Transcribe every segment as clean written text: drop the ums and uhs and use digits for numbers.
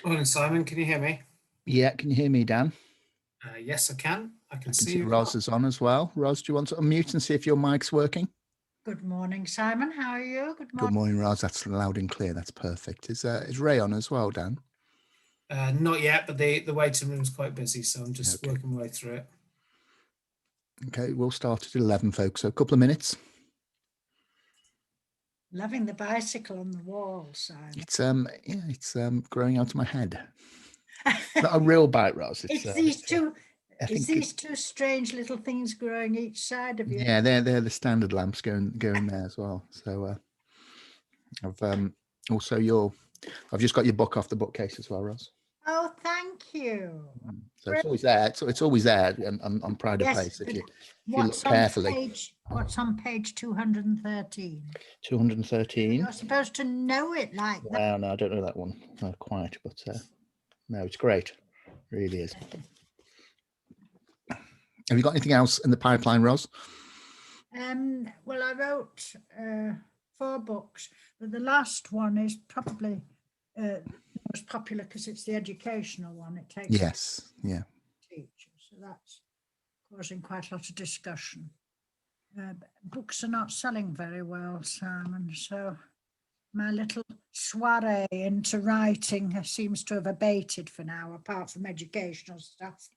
Morning, Simon. Can you hear me? Yeah, can you hear me, Dan? Yes, I can. I can see see you. Roz is on as well. Roz, do you want to unmute and see if your mic's working? Good morning, Simon. How are you? Good morning, Roz. That's loud and clear. That's perfect. Is Ray on as well, Dan? Not yet, but the waiting room's quite busy, so I'm just Okay. working my way through it. Okay, we'll start at 11, folks. So a couple of minutes. Loving the bicycle on the wall, Simon. It's growing out of my head. Not a real bite, Roz. It's these two strange little things growing each side of you. Yeah, they're the standard lamps going there as well. So I've just got your book off the bookcase as well, Roz. Oh, thank you. So it's always there. It's always there, and I'm proud of place if you look carefully. What's on page 213? 213. You're supposed to know it like that. Well, no, I don't know that one quite, but no, it's great. It really is. Have you got anything else in the pipeline, Roz? Well, I wrote 4 books, but the last one is probably most popular because it's the educational one. It takes teachers, so that's causing quite a lot of discussion. Books are not selling very well, Simon, so my little soiree into writing seems to have abated for now, apart from educational stuff.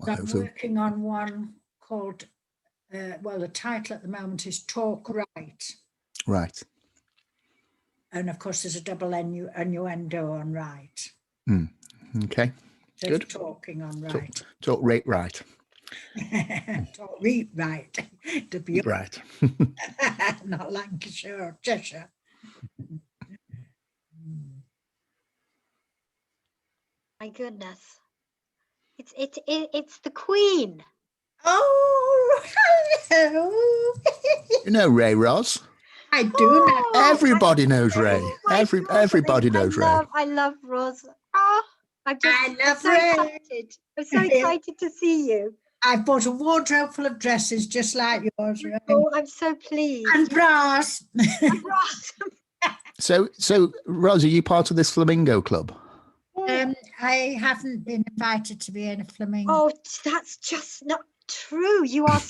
Well, I'm working on one called, the title at the moment is Talk Right. Right. And of course, there's a double innuendo on right. Okay. So good. Talking on right. Talk rate right. Talk read right. To be right. Not Lancashire or Cheshire. My goodness. It's the Queen. Oh, hello. You know Ray, Roz? I do know. Everybody knows Ray. Everybody knows Ray. I love Roz. Oh, I love Ray. Excited. I'm so excited to see you. I've bought a wardrobe full of dresses just like yours, Ray. Oh, I'm so pleased. And bras. So Roz, are you part of this flamingo club? I haven't been invited to be in a flamingo. Oh, that's just not true. You are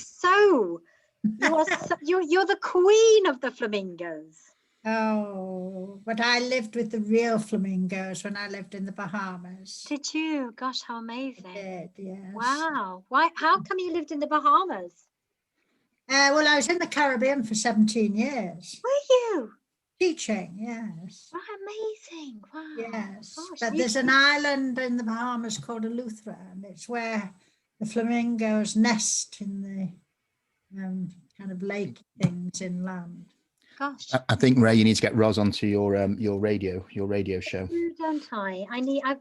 you're the queen of the flamingos. Oh, but I lived with the real flamingos when I lived in the Bahamas. Did you? Gosh, how amazing. I did, yes. Wow. Why? How come you lived in the Bahamas? Well, I was in the Caribbean for 17 years. Were you? Teaching, yes. Oh, amazing. Wow. Yes. Gosh, but there's an island in the Bahamas called Eleuthera, and it's where the flamingos nest in the kind of lake things inland. Gosh. I think, Ray, you need to get Roz onto your radio show. Don't I?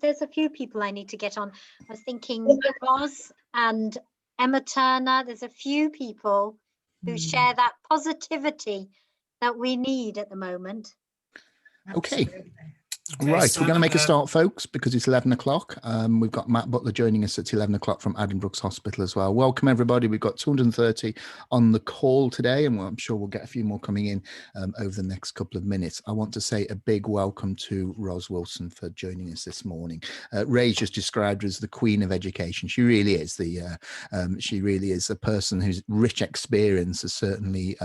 There's a few people I need to get on. I was thinking Roz and Emma Turner. There's a few people who share that positivity that we need at the moment. Okay. Right, we're going to make a start, folks, because it's 11 o'clock. We've got Matt Butler joining us at 11 o'clock from Addenbrooke's Hospital as well. Welcome, everybody. We've got 230 on the call today, and I'm sure we'll get a few more coming in over the next couple of minutes. I want to say a big welcome to Roz Wilson for joining us this morning. Ray just described her as the queen of education. She really is she really is a person whose rich experience has certainly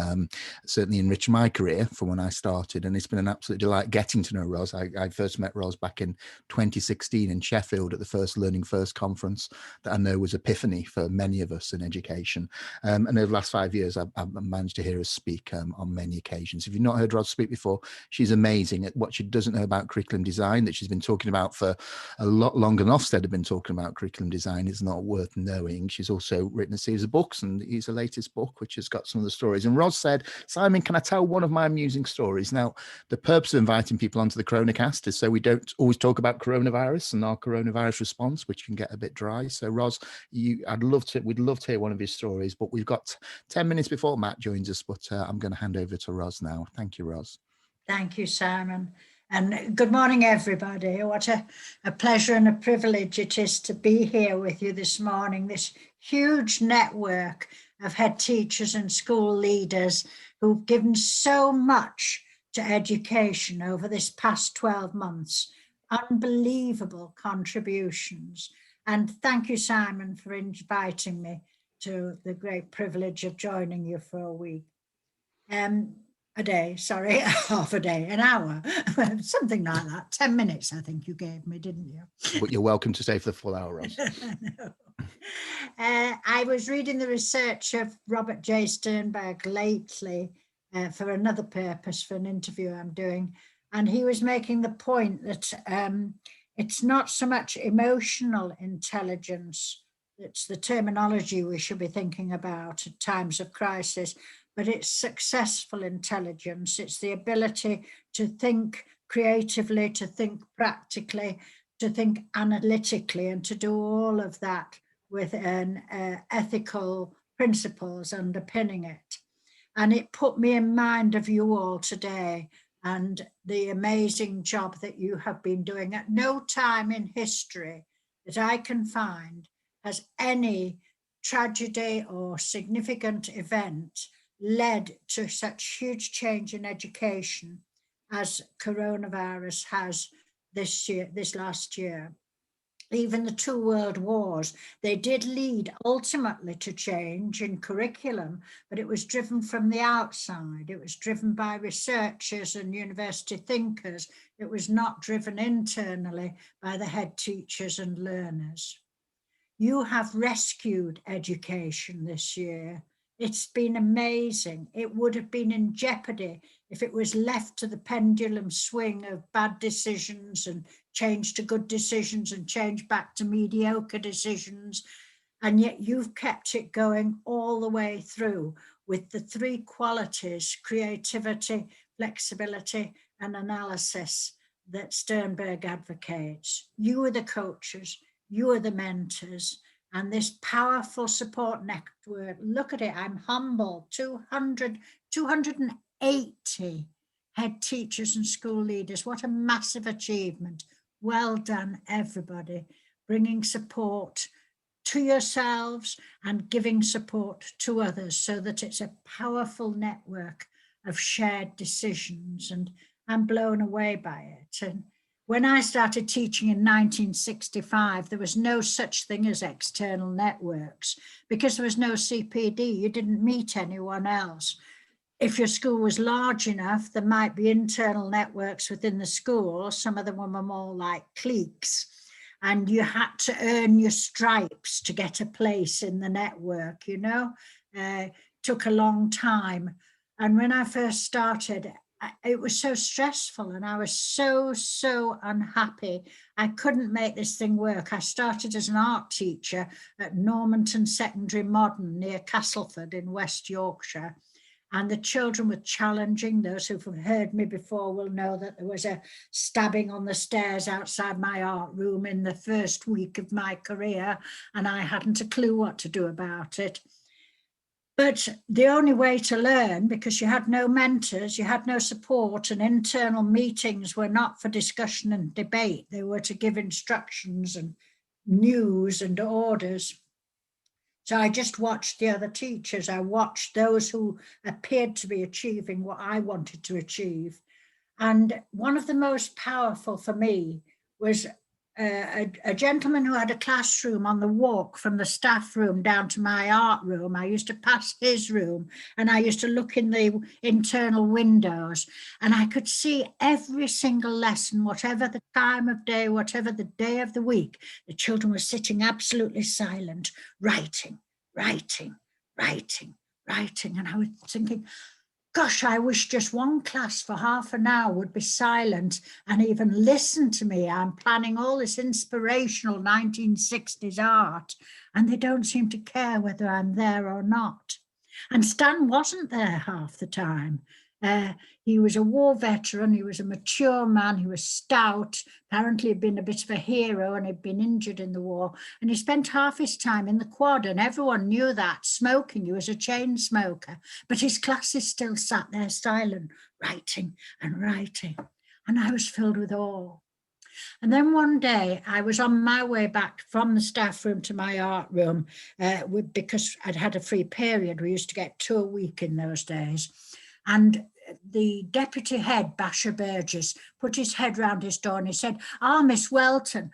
enriched my career from when I started, and it's been an absolute delight getting to know Roz. I first met Roz back in 2016 in Sheffield at the first Learning First conference that I know was epiphany for many of us in education. And over the last 5 years, I've managed to hear her speak on many occasions. If you've not heard Roz speak before, she's amazing at what she doesn't know about curriculum design that she's been talking about for a lot longer than Ofsted have been talking about curriculum design. It's not worth knowing. She's also written a series of books, and here's her latest book, which has got some of the stories. And Roz said, Simon, can I tell one of my amusing stories? Now, the purpose of inviting people onto the Coronacast is so we don't always talk about coronavirus and our coronavirus response, which can get a bit dry. So Roz, we'd love to hear one of his stories, but we've got 10 minutes before Matt joins us, but I'm going to hand over to Roz now. Thank you, Roz. Thank you, Simon. And good morning, everybody. What a pleasure and a privilege it is to be here with you this morning, this huge network of head teachers and school leaders who've given so much to education over this past 12 months. unbelievable contributions. And thank you, Simon, for inviting me to the great privilege of joining you for a week. A day, sorry, half a day, an hour, something like that. 10 minutes, I think you gave me, didn't you? But you're welcome to stay for the full hour, Ros. No. I was reading the research of Robert J. Sternberg lately for another purpose, for an interview I'm doing. And he was making the point that it's not so much emotional intelligence, that's the terminology we should be thinking about at times of crisis, but it's successful intelligence. It's the ability to think creatively, to think practically, to think analytically, and to do all of that with an ethical principles underpinning it. And it put me in mind of you all today and the amazing job that you have been doing. At no time in history that I can find has any tragedy or significant event led to such huge change in education as coronavirus has this last year. Even the 2 world wars, they did lead ultimately to change in curriculum, but it was driven from the outside. It was driven by researchers and university thinkers. It was not driven internally by the head teachers and learners. You have rescued education this year. It's been amazing. It would have been in jeopardy if it was left to the pendulum swing of bad decisions and change to good decisions and change back to mediocre decisions. And yet you've kept it going all the way through with the 3 qualities: creativity, flexibility, and analysis that Sternberg advocates. You are the coaches, you are the mentors, and this powerful support network. Look at it, I'm humble. 280 head teachers and school leaders. What a massive achievement. Well done, everybody, bringing support to yourselves and giving support to others so that it's a powerful network of shared decisions. And I'm blown away by it. And when I started teaching in 1965, there was no such thing as external networks because there was no CPD. You didn't meet anyone else. If your school was large enough, there might be internal networks within the school. Some of them were more like cliques, and you had to earn your stripes to get a place in the network, you know. Took a long time. And when I first started, it was so stressful and I was so unhappy. I couldn't make this thing work. I started as an art teacher at Normanton Secondary Modern near Castleford in West Yorkshire. And the children were challenging. Those who've heard me before will know that there was a stabbing on the stairs outside my art room in the first week of my career, and I hadn't a clue what to do about it. But the only way to learn, because you had no mentors, you had no support, and internal meetings were not for discussion and debate. They were to give instructions and news and orders. So I just watched the other teachers. I watched those who appeared to be achieving what I wanted to achieve. And one of the most powerful for me was a gentleman who had a classroom on the walk from the staff room down to my art room. I used to pass his room and I used to look in the internal windows and I could see every single lesson, whatever the time of day, whatever the day of the week, the children were sitting absolutely silent, writing. And I was thinking, gosh, I wish just one class for half an hour would be silent and even listen to me. I'm planning all this inspirational 1960s art, and they don't seem to care whether I'm there or not. And Stan wasn't there half the time. He was a war veteran, he was a mature man, he was stout, apparently had been a bit of a hero and had been injured in the war. And he spent half his time in the quad and everyone knew that, smoking. He was a chain smoker, but his classes still sat there silent, writing. And I was filled with awe. And then one day I was on my way back from the staff room to my art room because I'd had a free period. We used to get 2 a week in those days. And the deputy head, Basher Burgess, put his head round his door and he said, "Ah, Miss Welton,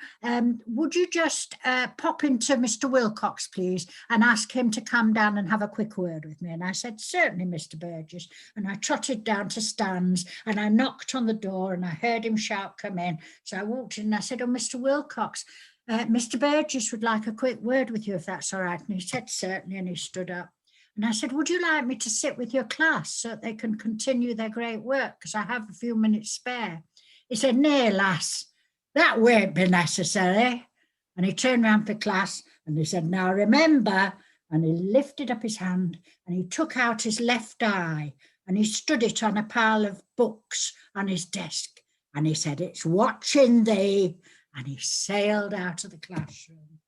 would you just pop into Mr. Wilcox, please, and ask him to come down and have a quick word with me?" And I said, "Certainly, Mr. Burgess." And I trotted down to Stan's and I knocked on the door and I heard him shout, "Come in." So I walked in and I said, "Oh, Mr. Wilcox, Mr. Burgess would like a quick word with you, if that's all right." And he said, "Certainly," and he stood up. And I said, "Would you like me to sit with your class so that they can continue their great work? Because I have a few minutes spare." He said, "Nay, lass, that won't be necessary." And he turned round for class and he said, "Now remember," and he lifted up his hand and he took out his left eye and he stood it on a pile of books on his desk. And he said, "It's watching thee." And he sailed out of the classroom.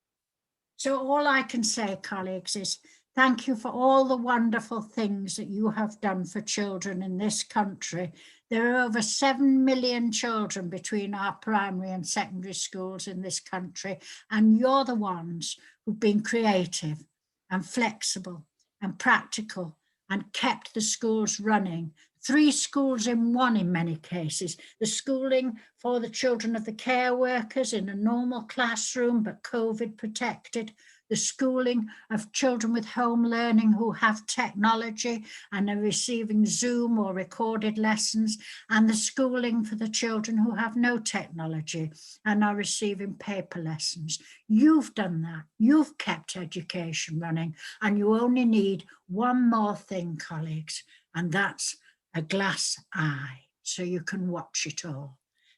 So all I can say, colleagues, is thank you for all the wonderful things that you have done for children in this country. There are over 7 million children between our primary and secondary schools in this country, and you're the ones who've been creative and flexible and practical and kept the schools running. 3 schools in one in many cases. The schooling for the children of the care workers in a normal classroom but COVID protected. The schooling of children with home learning who have technology and are receiving Zoom or recorded lessons, and the schooling for the children who have no technology and are receiving paper lessons. You've done that. You've kept education running, and you only need one more thing, colleagues, and that's a glass eye, so you can watch it all.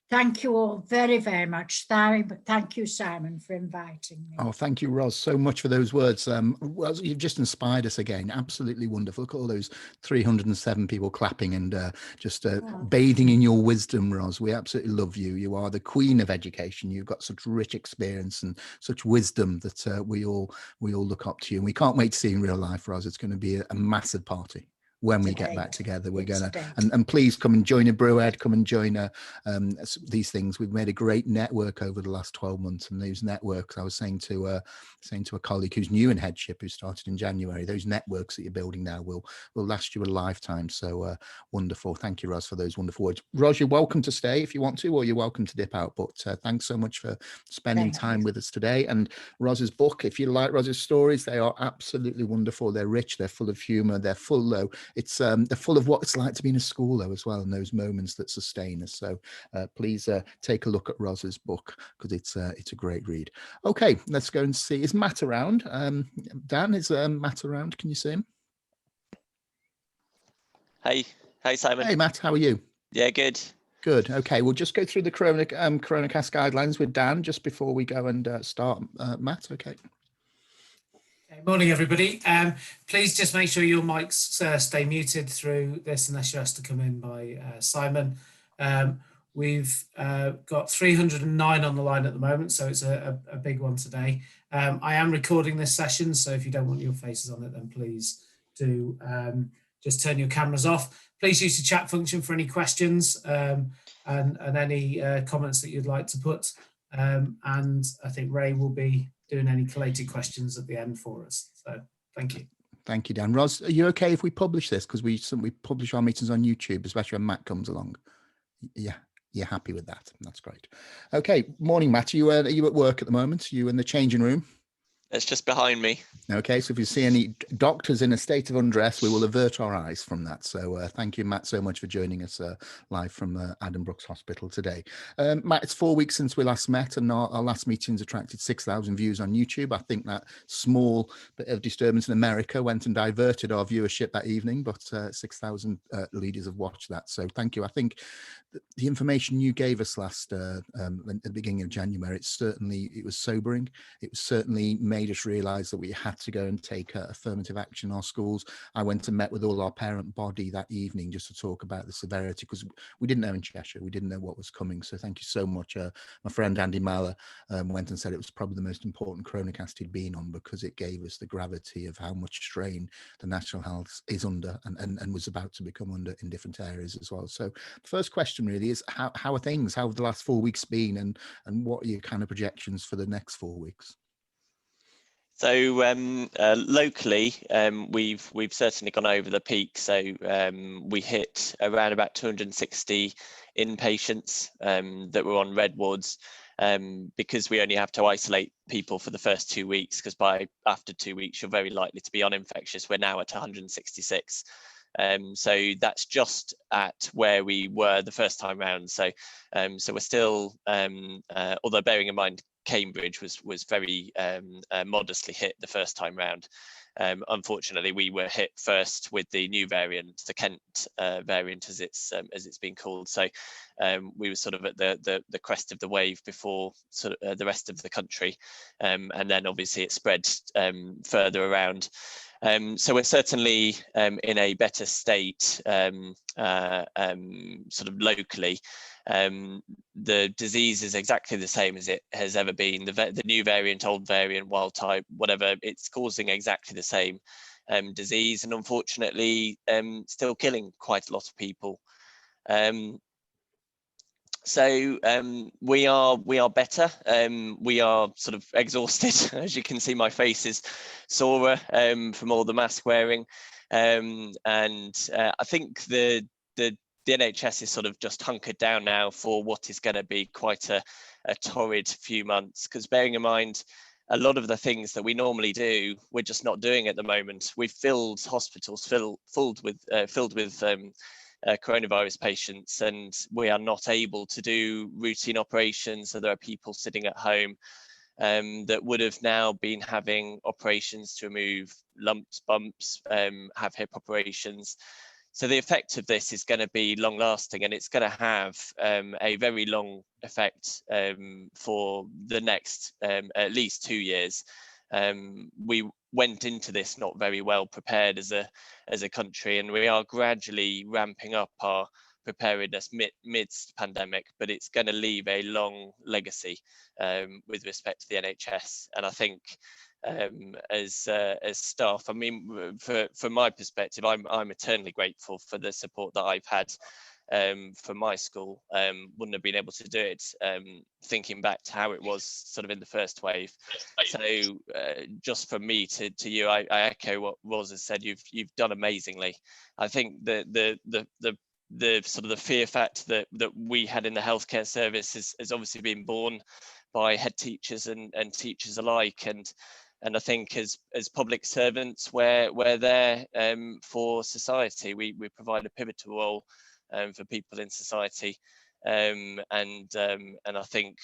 Thank you all very, very much. Thank you, Simon, for inviting me. Oh, thank you, Ros, so much for those words. Ros, you've just inspired us again. Absolutely wonderful. Look at all those 307 people clapping and just bathing in your wisdom, Ros. We absolutely love you. You are the queen of education. You've got such rich experience and such wisdom that we all look up to you. And we can't wait to see you in real life, Ros. It's going to be a massive party. When we get back together, we're going to, and please come and join a Brewhead, come and join these things. We've made a great network over the last 12 months, and those networks, I was saying to a colleague who's new in headship, who started in January, those networks that you're building now will last you a lifetime. So wonderful. Thank you, Ros, for those wonderful words. Ros, you're welcome to stay if you want to, or you're welcome to dip out, but thanks so much for spending time with us today. And Ros's book, if you like Ros's stories, they are absolutely wonderful. They're rich, they're full of humor, they're full though. They're full of what it's like to be in a school though as well, and those moments that sustain us. So please take a look at Ros's book, because it's a great read. Okay, let's go and see. Is Matt around? Dan, is Matt around? Can you see him? Hey Simon. Hey Matt, how are you? Yeah, good. Good. Okay, we'll just go through the Coronacast guidelines with Dan just before we go and start. Matt, okay. Morning, everybody. Please just make sure your mics stay muted through this, unless you're asked to come in by Simon. We've got 309 on the line at the moment, so it's a big one today. I am recording this session, so if you don't want your faces on it, then please do just turn your cameras off. Please use the chat function for any questions and any comments that you'd like to put. And I think Ray will be doing any collated questions at the end for us. So thank you. Thank you, Dan. Ros, are you okay if we publish this? Because we publish our meetings on YouTube, especially when Matt comes along. Yeah, you're happy with that. That's great. Okay, morning, Matt. Are you at work at the moment? Are you in the changing room? It's just behind me. Okay, so if you see any doctors in a state of undress, we will avert our eyes from that. So thank you, Matt, so much for joining us live from Adam Brooks Hospital today. Matt, it's 4 weeks since we last met, and our last meetings attracted 6,000 views on YouTube. I think that small bit of disturbance in America went and diverted our viewership that evening, but 6,000 leaders have watched that. So thank you. I think the information you gave us last at the beginning of January, it was sobering. It was certainly made us realize that we had to go and take affirmative action in our schools. I went and met with all our parent body that evening just to talk about the severity, because we didn't know in Cheshire, we didn't know what was coming. So thank you so much. My friend Andy Maller went and said it was probably the most important Coronacast he'd been on, because it gave us the gravity of how much strain the national health is under and was about to become under in different areas as well. So the first question really is, how are things? How have the last 4 weeks been, and what are your kind of projections for the next 4 weeks? So locally, we've certainly gone over the peak. So we hit around about 260 inpatients that were on red wards, because we only have to isolate people for the first 2 weeks, because after 2 weeks you're very likely to be uninfectious. We're now at 166. So that's just at where we were the first time round. So we're still, although bearing in mind Cambridge was very modestly hit the first time round. Unfortunately, we were hit first with the new variant, the Kent variant, as it's been called. So we were sort of at the crest of the wave before sort of the rest of the country, and then obviously it spread further around. So we're certainly in a better state sort of locally. The disease is exactly the same as it has ever been. The new variant, old variant, wild type, whatever, it's causing exactly the same disease, and unfortunately still killing quite a lot of people. So we are better. We are sort of exhausted. As you can see, my face is sorer from all the mask wearing, and I think the NHS is sort of just hunkered down now for what is going to be quite a torrid few months. Because bearing in mind, a lot of the things that we normally do, we're just not doing at the moment. We've filled hospitals filled with coronavirus patients, and we are not able to do routine operations. So there are people sitting at home that would have now been having operations to remove lumps, bumps, have hip operations. So the effect of this is going to be long lasting, and it's going to have a very long effect for the next at least 2 years. We went into this not very well prepared as a country, and we are gradually ramping up our preparedness midst pandemic, but it's going to leave a long legacy with respect to the NHS. And I think as staff, I mean, from my perspective, I'm eternally grateful for the support that I've had for my school. Wouldn't have been able to do it thinking back to how it was sort of in the first wave. So just from me to you, I echo what Ros has said. You've done amazingly. I think the sort of the fear factor that we had in the healthcare service has obviously been borne by head teachers and teachers alike, and I think as public servants, we're there for society. We provide a pivotal role for people in society, and I think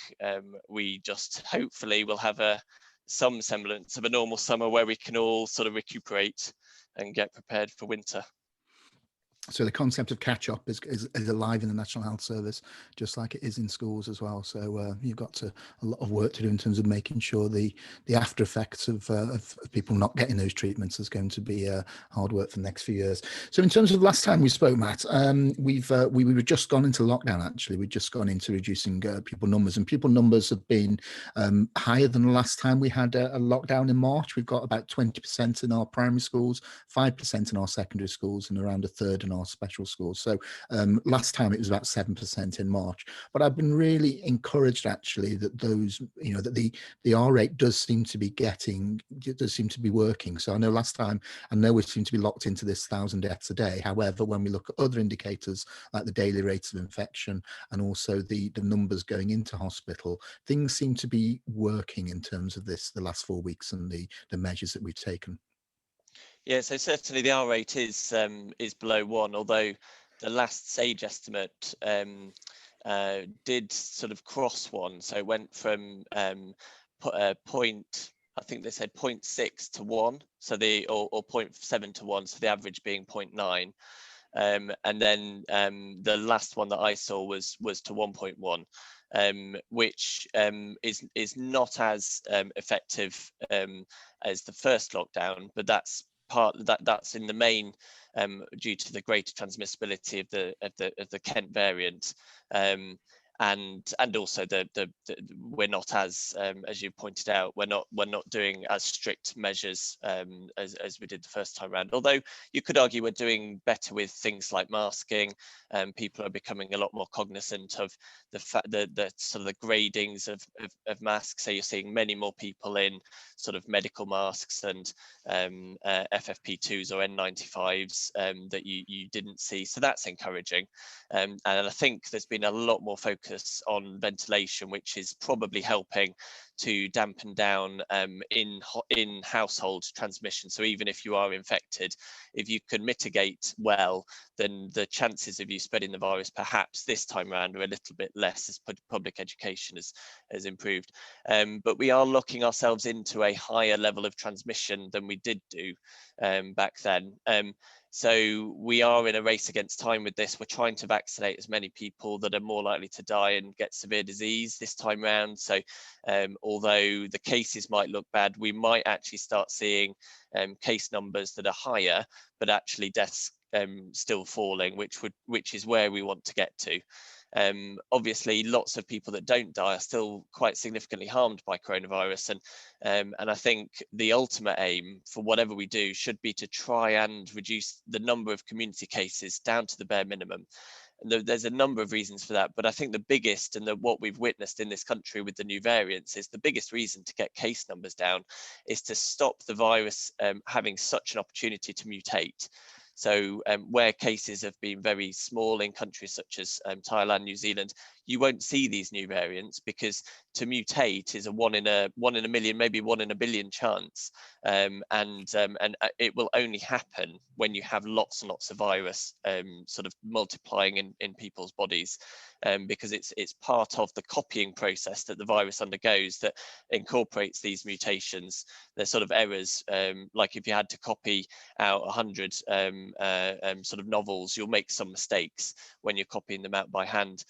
we just hopefully will have some semblance of a normal summer where we can all sort of recuperate and get prepared for winter. So the concept of catch-up is alive in the National Health Service, just like it is in schools as well. So you've got a lot of work to do in terms of making sure the after effects of people not getting those treatments is going to be hard work for the next few years. So in terms of last time we spoke, Matt, we were just gone into lockdown. Actually, we'd just gone into reducing pupil numbers, and pupil numbers have been higher than the last time we had a lockdown in March. We've got about 20% in our primary schools, 5% in our secondary schools, and around a third in our special schools. So last time it was about 7% in March, but I've been really encouraged actually that those, that the R rate does seem to be working. So I know last time, we seem to be locked into this 1,000 deaths a day. However, when we look at other indicators like the daily rates of infection and also the numbers going into hospital, things seem to be working in terms of the last 4 weeks and the measures that we've taken. Yeah, so certainly the R rate is below 1, although the last SAGE estimate did sort of cross 1. So it went from I think they said 0.6 to 1, so or 0.7 to 1, so the average being 0.9. And then the last one that I saw was to 1.1, which is not as effective as the first lockdown, but that's in the main due to the greater transmissibility of the Kent variant, and and also we're not as you pointed out, we're not doing as strict measures as we did the first time around. Although you could argue we're doing better with things like masking. People are becoming a lot more cognizant of the fact that the sort of the gradings of masks. So you're seeing many more people in sort of medical masks and FFP2s or N95s that you didn't see. So that's encouraging. And I think there's been a lot more focus on ventilation, which is probably helping to dampen down in household transmission. So even if you are infected, if you can mitigate well, then the chances of you spreading the virus perhaps this time around are a little bit less as public education has improved. But we are locking ourselves into a higher level of transmission than we did do back then. So we are in a race against time with this. We're trying to vaccinate as many people that are more likely to die and get severe disease this time round. So although the cases might look bad, we might actually start seeing case numbers that are higher, but actually deaths still falling, which is where we want to get to. Obviously, lots of people that don't die are still quite significantly harmed by coronavirus, and I think the ultimate aim for whatever we do should be to try and reduce the number of community cases down to the bare minimum. And there's a number of reasons for that, but I think the biggest, and what we've witnessed in this country with the new variants, is the biggest reason to get case numbers down is to stop the virus having such an opportunity to mutate. So where cases have been very small in countries such as Thailand, New Zealand, you won't see these new variants because to mutate is a one in a million, maybe 1 in a billion chance, and it will only happen when you have lots and lots of virus sort of multiplying in people's bodies, because it's part of the copying process that the virus undergoes that incorporates these mutations. They're sort of errors, like if you had to copy out 100 sort of novels, you'll make some mistakes when you're copying them out by hand.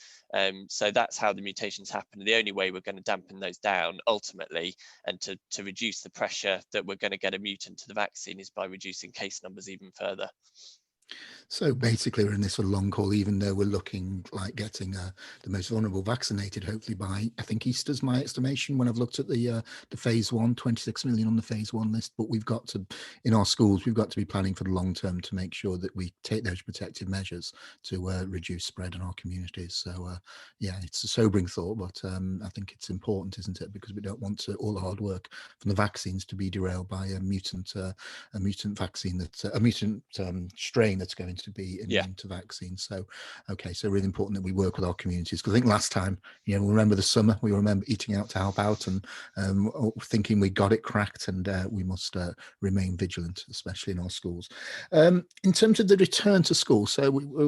So that's how the mutations happen. The only way we're going to dampen those down ultimately, and to reduce the pressure that we're going to get a mutant to the vaccine, is by reducing case numbers even further. So basically we're in this sort of long haul, even though we're looking like getting the most vulnerable vaccinated, hopefully by, I think Easter's my estimation when I've looked at the phase 1, 26 million on the phase 1 list. But we've got to, in our schools, we've got to be planning for the long term to make sure that we take those protective measures to reduce spread in our communities. So yeah, it's a sobering thought, but I think it's important, isn't it? Because we don't want all the hard work from the vaccines to be derailed by a mutant vaccine, that's a mutant strain that's going to be immune to vaccines. So okay, so really important that we work with our communities, because I think last time, you know, we remember the summer, we remember eating out to help out and thinking we got it cracked, and we must remain vigilant, especially in our schools. In terms of the return to school, so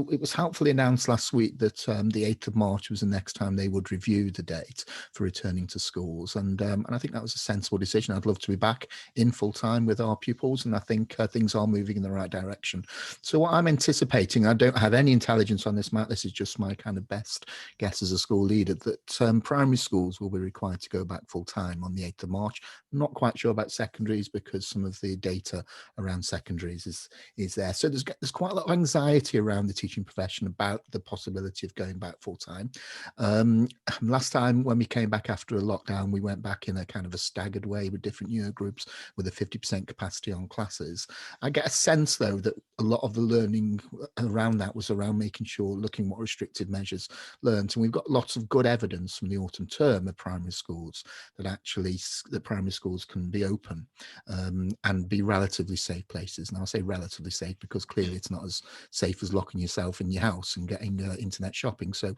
it was helpfully announced last week that the 8th of March was the next time they would review the date for returning to schools, and I think that was a sensible decision. I'd love to be back in full time with our pupils, and I think things are moving in the right direction. So what I'm anticipating, I don't have any intelligence on this, Matt, this is just my kind of best guess as a school leader, that primary schools will be required to go back full time on the 8th of March. I'm not quite sure about secondaries because some of the data around secondaries is there. So there's quite a lot of anxiety around the teaching profession about the possibility of going back full time. Last time when we came back after a lockdown, we went back in a kind of a staggered way with different year groups with a 50% capacity on classes. I get a sense though that a lot of the learning around that was around making sure, looking what restrictive measures learned. And we've got lots of good evidence from the autumn term of primary schools that actually the primary schools can be open and be relatively safe places. And I'll say relatively safe because clearly it's not as safe as locking yourself in your house and getting internet shopping. So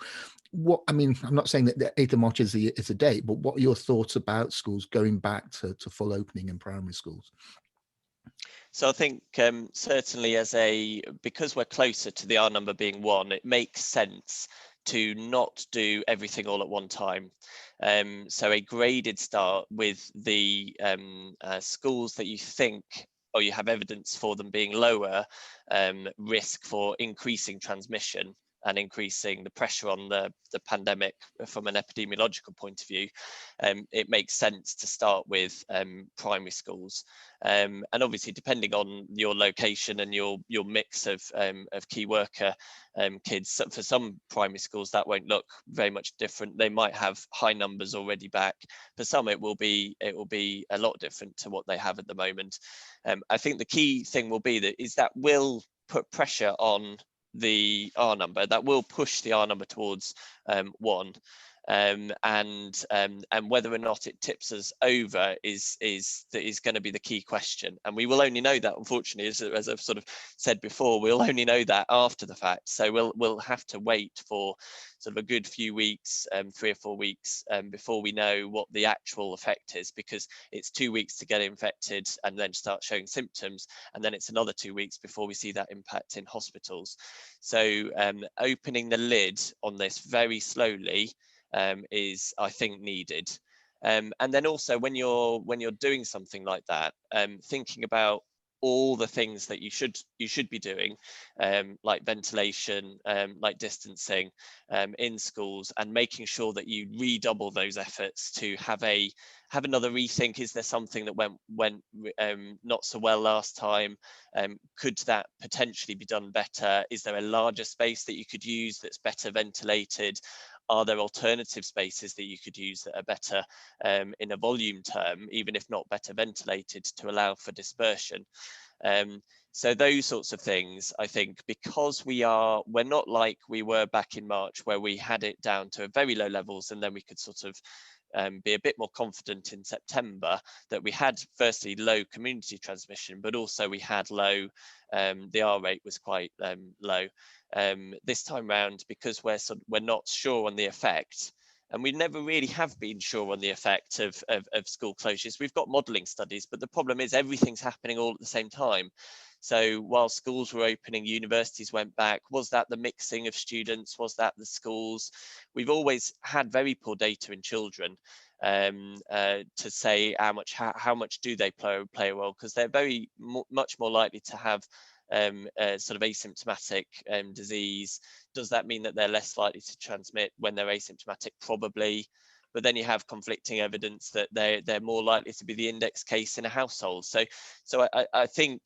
what, I mean, I'm not saying that the 8th of March is a date, but what are your thoughts about schools going back to full opening in primary schools? So I think certainly because we're closer to the R number being 1, it makes sense to not do everything all at one time. So a graded start with the schools that you think, or you have evidence for them being lower risk for increasing transmission, and increasing the pressure on the pandemic from an epidemiological point of view, it makes sense to start with primary schools. And obviously, depending on your location and your mix of key worker kids, for some primary schools that won't look very much different. They might have high numbers already back. For some, it will be a lot different to what they have at the moment. I think the key thing will be that will put pressure on the R number. That will push the R number towards 1. And whether or not it tips us over is going to be the key question, and we will only know that, unfortunately, as I've sort of said before, we'll only know that after the fact. So we'll have to wait for sort of a good few weeks, 3 or 4 weeks, before we know what the actual effect is, because it's 2 weeks to get infected and then start showing symptoms, and then it's another 2 weeks before we see that impact in hospitals. So opening the lid on this very slowly is, I think, needed. And then also when you're doing something like that, thinking about all the things that you should be doing, like ventilation, like distancing in schools, and making sure that you redouble those efforts to have another rethink. Is there something that went not so well last time? Could that potentially be done better? Is there a larger space that you could use that's better ventilated? Are there alternative spaces that you could use that are better in a volume term, even if not better ventilated, to allow for dispersion? So those sorts of things, I think, because we're not like we were back in March, where we had it down to very low levels, and then we could sort of be a bit more confident in September that we had, firstly, low community transmission, but also we had low, the R rate was quite low. This time round, because we're not sure on the effect, and we never really have been sure on the effect of school closures. We've got modelling studies, but the problem is everything's happening all at the same time. So while schools were opening, universities went back. Was that the mixing of students? Was that the schools? We've always had very poor data in children to say how much do they play a role, because they're much more likely to have sort of asymptomatic disease. Does that mean that they're less likely to transmit when they're asymptomatic? Probably. But then you have conflicting evidence that they're more likely to be the index case in a household. So I think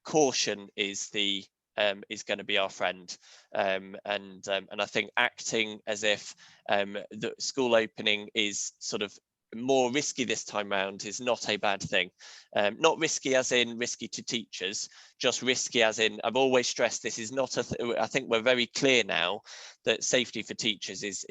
caution is going to be our friend, and I think acting as if the school opening is sort of more risky this time round is not a bad thing. Not risky as in risky to teachers, just risky as in, I've always stressed, this is not I think we're very clear now that safety for teachers it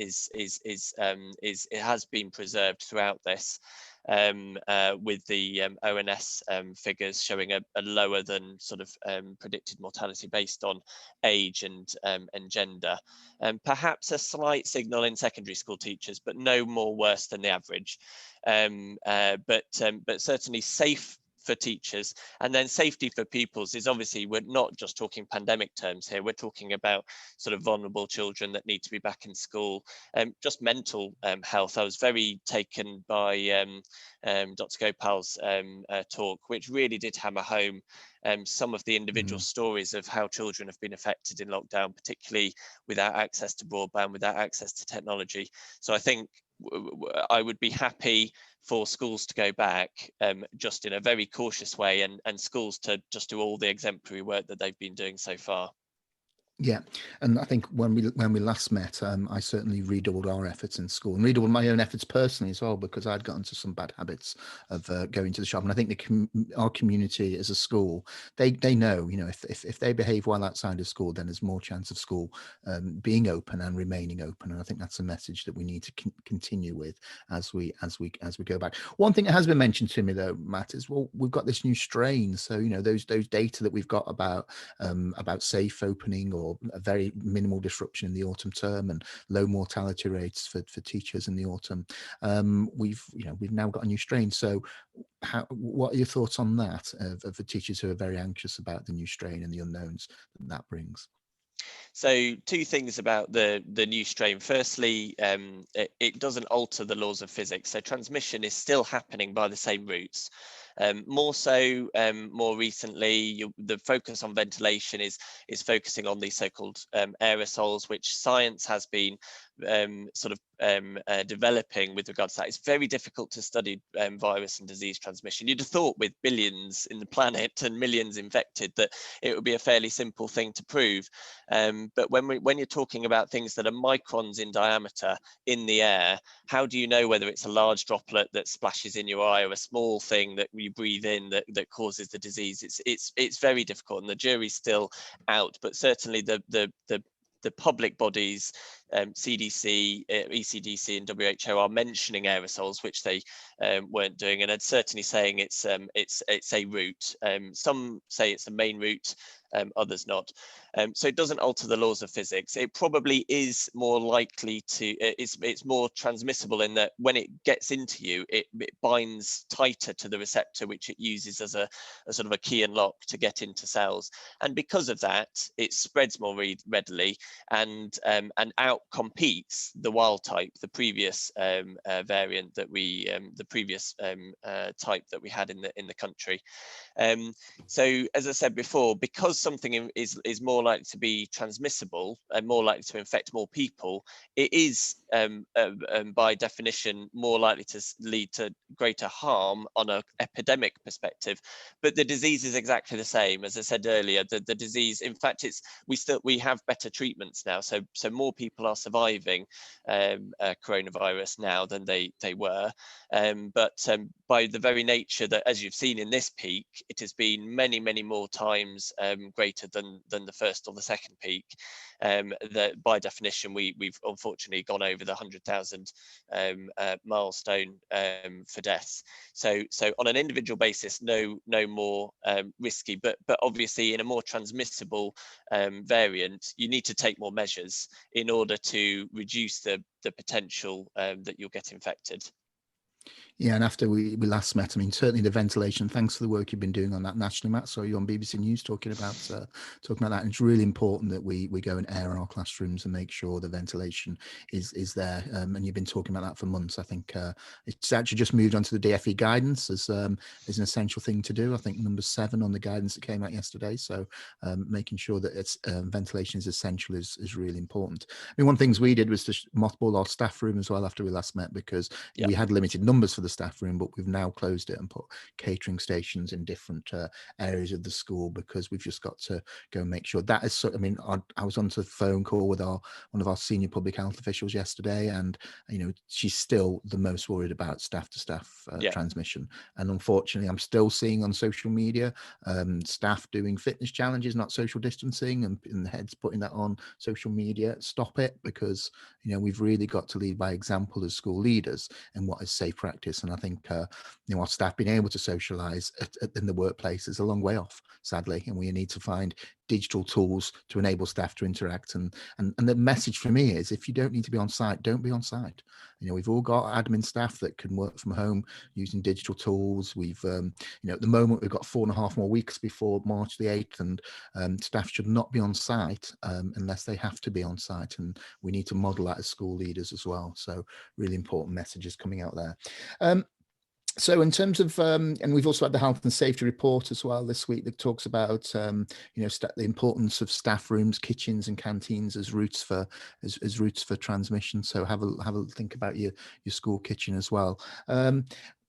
has been preserved throughout this, with the ONS figures showing a lower than sort of predicted mortality based on age and gender. Perhaps a slight signal in secondary school teachers, but no more worse than the average. But certainly safe for teachers, and then safety for pupils is obviously, we're not just talking pandemic terms here, we're talking about sort of vulnerable children that need to be back in school. Just mental health, I was very taken by Dr. Gopal's talk, which really did hammer home some of the individual stories of how children have been affected in lockdown, particularly without access to broadband, without access to technology. So I think I would be happy for schools to go back, just in a very cautious way, and schools to just do all the exemplary work that they've been doing so far. Yeah, and I think when we last met, I certainly redoubled our efforts in school, and redoubled my own efforts personally as well, because I'd gotten to some bad habits of going to the shop. And I think our community as a school, they know, if they behave well outside of school, then there's more chance of school being open and remaining open. And I think that's a message that we need to continue with as we go back. One thing that has been mentioned to me though, Matt, is, well, we've got this new strain, so those data that we've got about safe opening, or a very minimal disruption in the autumn term, and low mortality rates for teachers in the autumn. We've now got a new strain. So what are your thoughts on that, of the teachers who are very anxious about the new strain and the unknowns that brings? So two things about the new strain. Firstly, it doesn't alter the laws of physics. So transmission is still happening by the same routes. More so, more recently, the focus on ventilation is focusing on these so-called aerosols, which science has been developing with regards to that. It's very difficult to study virus and disease transmission. You'd have thought with billions in the planet and millions infected that it would be a fairly simple thing to prove. But when you're talking about things that are microns in diameter in the air, how do you know whether it's a large droplet that splashes in your eye or a small thing that you breathe in that causes the disease? It's very difficult, and the jury's still out. But certainly the public bodies, CDC, ECDC and WHO are mentioning aerosols, which they weren't doing, and are certainly saying it's a route. Some say it's a main route, others not. So it doesn't alter the laws of physics. It probably is more likely to, it's more transmissible in that when it gets into you, it binds tighter to the receptor, which it uses as a sort of a key and lock to get into cells. And because of that, it spreads more readily and out competes the wild type, the previous variant that we, the previous type that we had in the country. So as I said before, because something is more likely to be transmissible and more likely to infect more people, it is by definition more likely to lead to greater harm on an epidemic perspective. But the disease is exactly the same. As I said earlier, the disease, in fact, we have better treatments now, so more people are surviving coronavirus now than they were. But by the very nature that, as you've seen in this peak, it has been many more times greater than the first or the second peak. That by definition we've unfortunately gone over the 100,000 milestone for deaths. So on an individual basis, no more risky, but obviously in a more transmissible variant, you need to take more measures in order to reduce the potential that you'll get infected. Yeah, and after we last met, I mean, certainly the ventilation, thanks for the work you've been doing on that nationally, Matt. So you're on BBC News talking about that. And it's really important that we go and air our classrooms and make sure the ventilation is there. And you've been talking about that for months. I think it's actually just moved on to the DfE guidance as an essential thing to do. I think number 7 on the guidance that came out yesterday. So making sure that it's ventilation is essential is really important. I mean, one of the things we did was to mothball our staff room as well after we last met, because we had limited numbers for the staff room, but we've now closed it and put catering stations in different areas of the school, because we've just got to go and make sure that is so. I mean, I was on a phone call with one of our senior public health officials yesterday, and she's still the most worried about staff to staff transmission. And unfortunately, I'm still seeing on social media staff doing fitness challenges, not social distancing, and the heads putting that on social media. Stop it, because we've really got to lead by example as school leaders and what is safe practice. And I think our staff being able to socialize in the workplace is a long way off, sadly, and we need to find digital tools to enable staff to interact. And the message for me is, if you don't need to be on site, don't be on site. We've all got admin staff that can work from home using digital tools. We've at the moment we've got 4.5 more weeks before March the 8th, and staff should not be on site unless they have to be on site, and we need to model that as school leaders as well. So really important messages coming out there. So in terms of, and we've also had the health and safety report as well this week that talks about, the importance of staff rooms, kitchens and canteens as routes for transmission. So have a think about your school kitchen as well.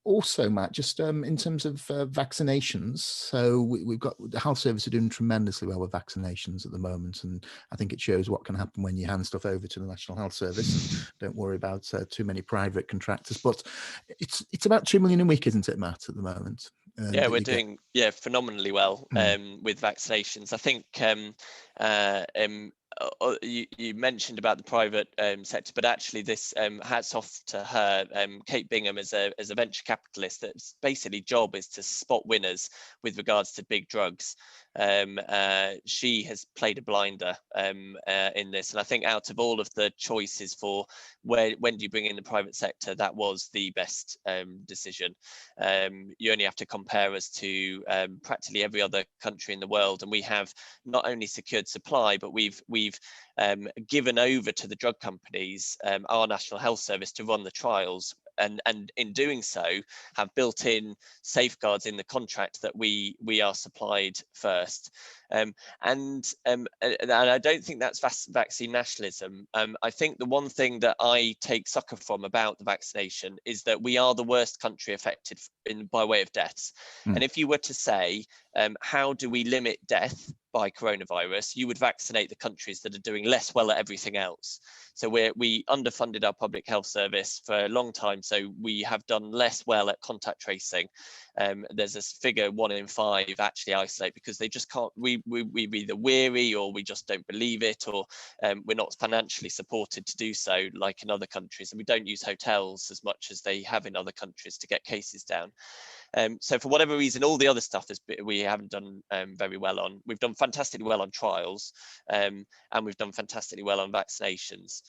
Also, Matt, just in terms of vaccinations, so we've got the health service are doing tremendously well with vaccinations at the moment, and I think it shows what can happen when you hand stuff over to the National Health Service. And don't worry about too many private contractors, but it's about 2 million a week, isn't it, Matt, at the moment? Yeah, we're doing phenomenally well with vaccinations. I think you mentioned about the private sector, but actually this hats off to her, Kate Bingham, as a venture capitalist. That's basically job is to spot winners with regards to big drugs. she has played a blinder in this. And I think out of all of the choices for when do you bring in the private sector, that was the best decision. You only have to compare us to practically every other country in the world, and we have not only secured supply, but we've given over to the drug companies our National Health Service to run the trials, and in doing so have built in safeguards in the contract that we are supplied first. And I don't think that's vaccine nationalism. I think the one thing that I take succor from about the vaccination is that we are the worst country affected by way of deaths. And if you were to say, how do we limit death by coronavirus, you would vaccinate the countries that are doing less well at everything else. So we underfunded our public health service for a long time, so we have done less well at contact tracing. There's this figure 1 in 5 actually isolate because they just can't, we're either weary or we just don't believe it, or we're not financially supported to do so like in other countries, and we don't use hotels as much as they have in other countries to get cases down. So for whatever reason, all the other stuff we haven't done very well on. We've done fantastically well on trials, and we've done fantastically well on vaccinations.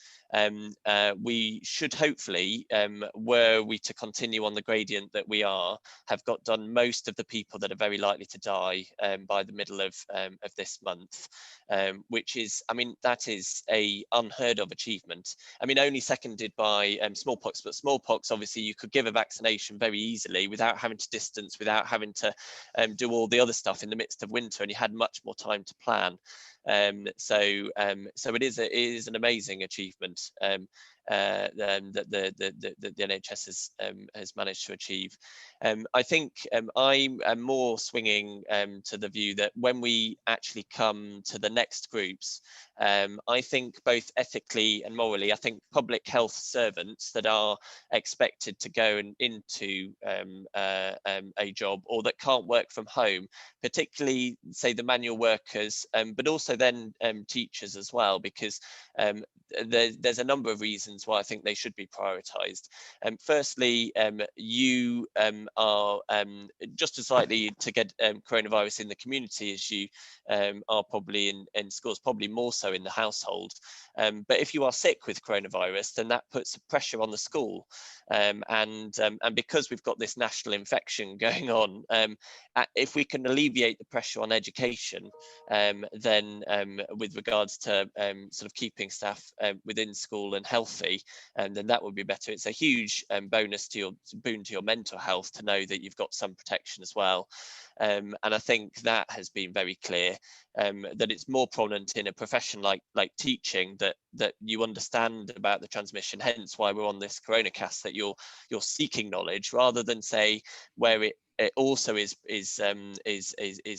We should hopefully, were we to continue on the gradient that we are, have got done most of the people that are very likely to die by the middle of this month, which is, I mean, that is a unheard of achievement. I mean, only seconded by smallpox, but smallpox, obviously, you could give a vaccination very easily without having to distance, without having to do all the other stuff in the midst of winter, and you had much more time to plan. So it is an amazing achievement that the NHS has managed to achieve. I think I'm more swinging to the view that when we actually come to the next groups, I think both ethically and morally, I think public health servants that are expected to go into a job, or that can't work from home, particularly say the manual workers, but also then teachers as well, because there's a number of reasons why I think they should be prioritised. Firstly, you are just as likely to get coronavirus in the community as you are probably in schools, probably more so in the household. But if you are sick with coronavirus, then that puts pressure on the school. And because we've got this national infection going on, if we can alleviate the pressure on education, then with regards to sort of keeping staff within school and healthy, then that would be better. It's a huge boon to your mental health to know that you've got some protection as well. And I think that has been very clear, that it's more prominent in a profession like teaching, that you understand about the transmission, hence why we're on this Coronacast, that you're seeking knowledge rather than say where it also is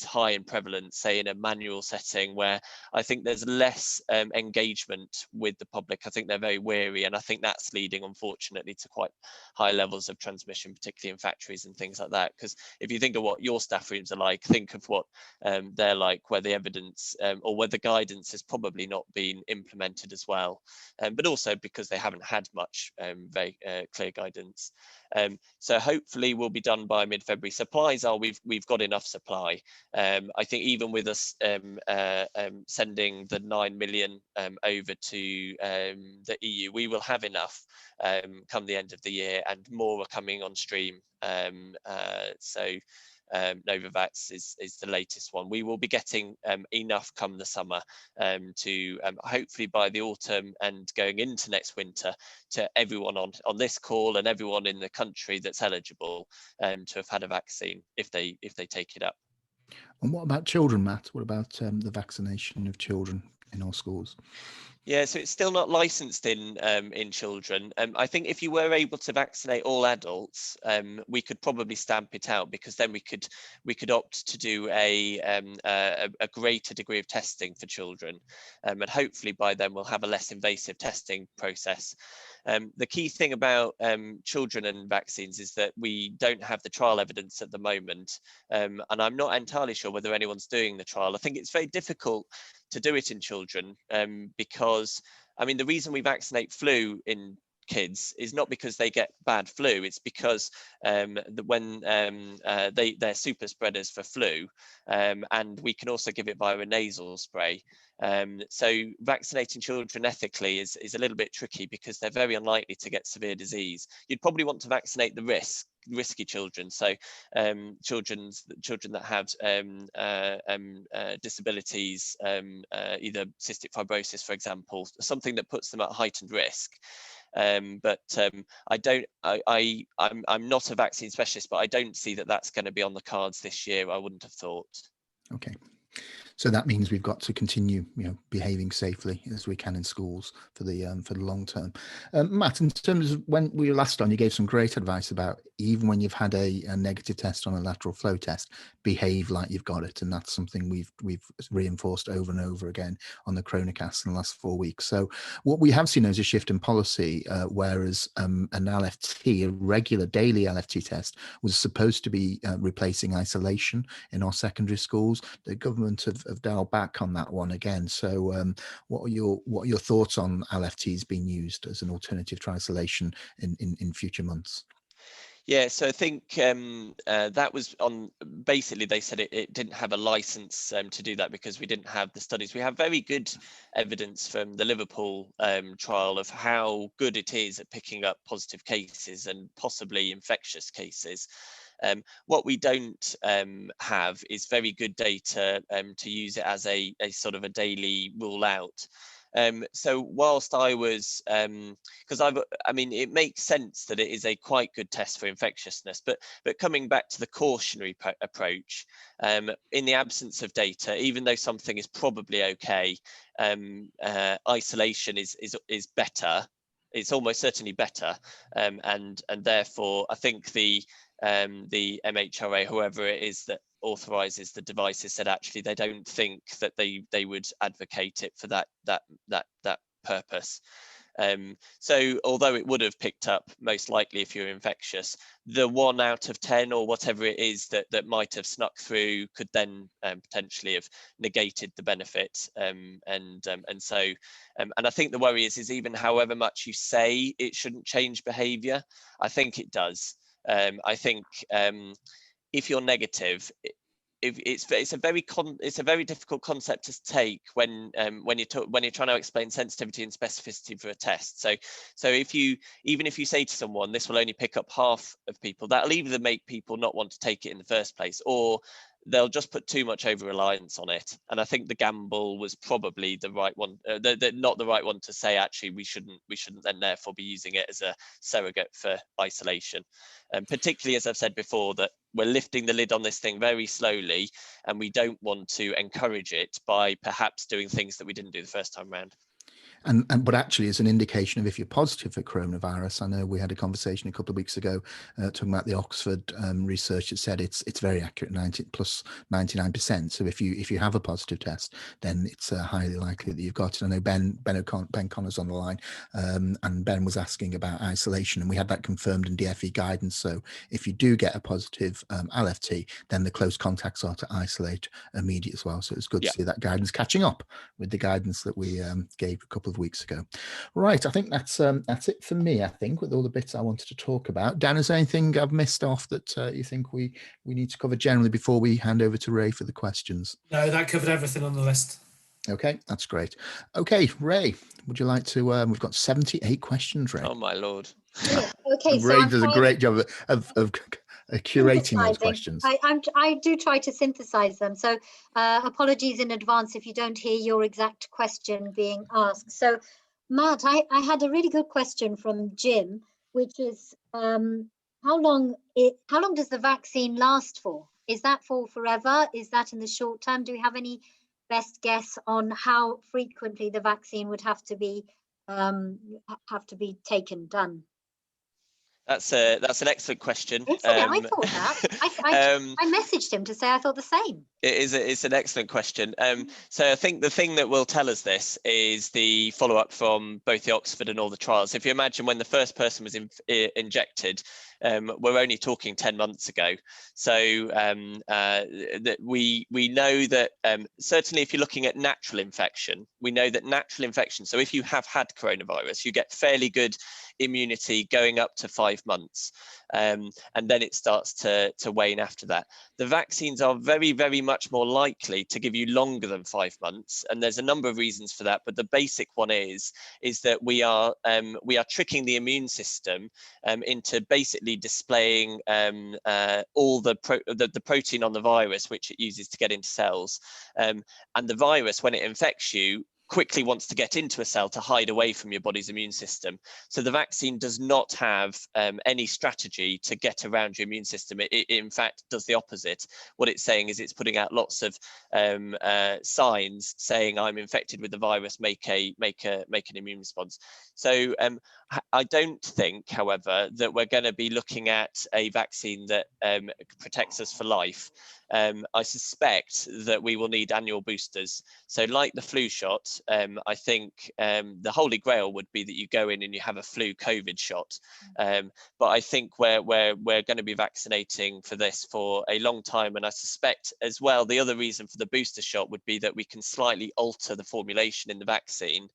high in prevalence, say in a manual setting, where I think there's less engagement with the public. I think they're very wary, and I think that's leading, unfortunately, to quite high levels of transmission, particularly in factories and things like that. Because if you think of what your staff rooms are like, think of what they're like, where the evidence or where the guidance has probably not been implemented as well, but also because they haven't had much very clear guidance. So hopefully we'll be done by mid-February. Supplies are, we've got enough supply. I think even with us sending the 9 million over to the EU, we will have enough come the end of the year, and more are coming on stream. Novavax is the latest one. We will be getting enough come the summer to hopefully by the autumn and going into next winter, to everyone on this call and everyone in the country that's eligible to have had a vaccine if they take it up. And what about children, Matt? What about the vaccination of children in our schools? Yeah, so it's still not licensed in children. I think if you were able to vaccinate all adults, we could probably stamp it out, because then we could opt to do a greater degree of testing for children, and hopefully by then we'll have a less invasive testing process. The key thing about children and vaccines is that we don't have the trial evidence at the moment, and I'm not entirely sure whether anyone's doing the trial. I think it's very difficult to do it in children because, I mean, the reason we vaccinate flu in kids is not because they get bad flu, it's because they're super spreaders for flu, and we can also give it via a nasal spray. So vaccinating children ethically is a little bit tricky because they're very unlikely to get severe disease. You'd probably want to vaccinate the risky children, so children that have disabilities, either cystic fibrosis, for example, something that puts them at heightened risk. I'm not a vaccine specialist, but I don't see that that's going to be on the cards this year. I wouldn't have thought. Okay. So that means we've got to continue, behaving safely as we can in schools for the long term. Matt, in terms of when we were last on, you gave some great advice about even when you've had a negative test on a lateral flow test, behave like you've got it, and that's something we've reinforced over and over again on the Coronacast in the last 4 weeks. So what we have seen is a shift in policy, whereas an LFT, a regular daily LFT test, was supposed to be replacing isolation in our secondary schools. The government have dialed back on that one again. So what are your thoughts on LFTs being used as an alternative to isolation in future months? Yeah, so I think that was on, basically they said it didn't have a license to do that because we didn't have the studies. We have very good evidence from the Liverpool trial of how good it is at picking up positive cases and possibly infectious cases. What we don't have is very good data to use it as a sort of a daily rule out. So whilst I was, because it makes sense that it is a quite good test for infectiousness, but coming back to the cautionary approach, in the absence of data, even though something is probably okay, isolation is better. It's almost certainly better, and therefore I think the MHRA, whoever it is that authorises the devices, said actually they don't think that they would advocate it for that purpose. So although it would have picked up most likely if you're infectious, the 1 out of 10 or whatever it is that might have snuck through could then potentially have negated the benefit. And I think the worry is even however much you say it shouldn't change behaviour, I think it does. I think if you're negative, it's a very difficult concept to take when you're trying to explain sensitivity and specificity for a test. So even if you say to someone this will only pick up half of people, that'll either make people not want to take it in the first place, or they'll just put too much over reliance on it. And I think the gamble was probably the right one, not the right one to say actually we shouldn't then therefore be using it as a surrogate for isolation. And particularly, as I've said before, that we're lifting the lid on this thing very slowly, and we don't want to encourage it by perhaps doing things that we didn't do the first time around. But actually, it's an indication of if you're positive for coronavirus. I know we had a conversation a couple of weeks ago talking about the Oxford research that said it's very accurate, 99%. So if you have a positive test, then it's highly likely that you've got it. I know Ben Connor's on the line, and Ben was asking about isolation, and we had that confirmed in DfE guidance. So if you do get a positive LFT, then the close contacts are to isolate immediately as well. So it's good to see that guidance catching up with the guidance that we gave a couple of weeks ago. Right, I think that's it for me, I think, with all the bits I wanted to talk about. Dan, is there anything I've missed off that you think we need to cover generally before we hand over to Ray for the questions? No, that covered everything on the list. Okay, that's great. Okay, Ray, would you like to we've got 78 questions, Ray. Oh my lord. Okay, Ray does a great job of curating those questions. I do try to synthesize them, so apologies in advance if you don't hear your exact question being asked. So Matt, I had a really good question from Jim, which is how long does the vaccine last for? Is that for forever? Is that in the short term? Do we have any best guess on how frequently the vaccine would have to be done? That's an excellent question. I thought that. I messaged him to say I thought the same. It's an excellent question. So I think the thing that will tell us this is the follow-up from both the Oxford and all the trials. If you imagine when the first person was injected, we're only talking 10 months ago. So that we know that certainly if you're looking at natural infection, we know that natural infection, so if you have had coronavirus, you get fairly good immunity going up to 5 months, and then it starts to wane after that. The vaccines are very, very much more likely to give you longer than 5 months, and there's a number of reasons for that, but the basic one is that we are tricking the immune system into basically displaying all the protein on the virus which it uses to get into cells, and the virus, when it infects you, quickly wants to get into a cell to hide away from your body's immune system. So the vaccine does not have any strategy to get around your immune system. It in fact does the opposite. What it's saying is it's putting out lots of signs saying I'm infected with the virus, make an immune response. So I don't think, however, that we're going to be looking at a vaccine that protects us for life. I suspect that we will need annual boosters. So like the flu shot, I think the holy grail would be that you go in and you have a flu COVID shot. But I think we're going to be vaccinating for this for a long time. And I suspect as well, the other reason for the booster shot would be that we can slightly alter the formulation in the vaccine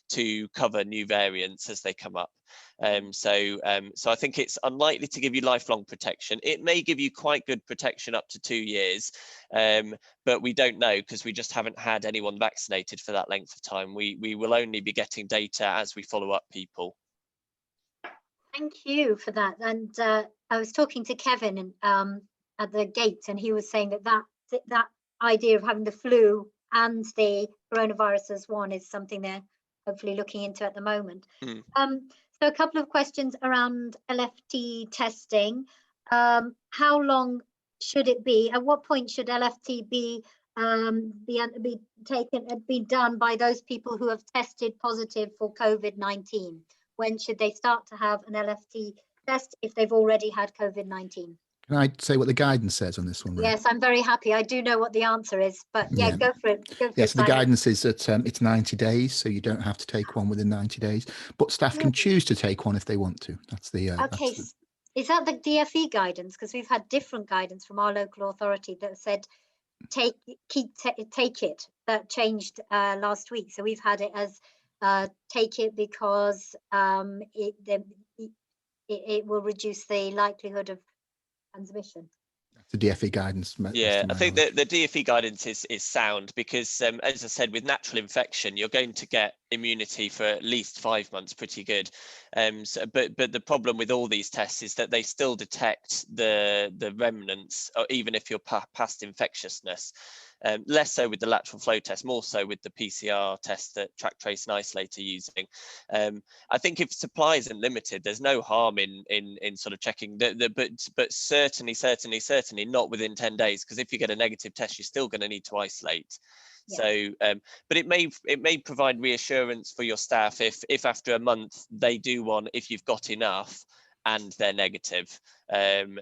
to cover new variants as they come up. So I think it's unlikely to give you lifelong protection. It may give you quite good protection up to 2 years, but we don't know because we just haven't had anyone vaccinated for that length of time. We will only be getting data as we follow up people. Thank you for that. And I was talking to Kevin at the gate, and he was saying that idea of having the flu and the coronavirus as one is something they're hopefully looking into at the moment. So a couple of questions around LFT testing. How long should it be? At what point should LFT be done by those people who have tested positive for COVID-19? When should they start to have an LFT test if they've already had COVID-19? Can I say what the guidance says on this one, Ray? Yes, I'm very happy. I do know what the answer is, but yeah, go for it. Yes, the guidance is that it's 90 days, so you don't have to take one within 90 days, but staff can choose to take one if they want to. That's the okay. Is that the DfE guidance? Because we've had different guidance from our local authority that said take it. That changed last week, so we've had it as take it because it will reduce the likelihood of transmission. The DfE guidance. Yeah, I think the DfE guidance is sound because, as I said, with natural infection, you're going to get immunity for at least 5 months, pretty good. But the problem with all these tests is that they still detect the remnants, even if you're past infectiousness. Less so with the lateral flow test, more so with the PCR test that track, trace and isolate are using. I think if supply isn't limited, there's no harm in sort of checking but certainly not within 10 days, because if you get a negative test, you're still going to need to isolate. Yeah. So but it may provide reassurance for your staff if after a month they do one, if you've got enough and they're negative.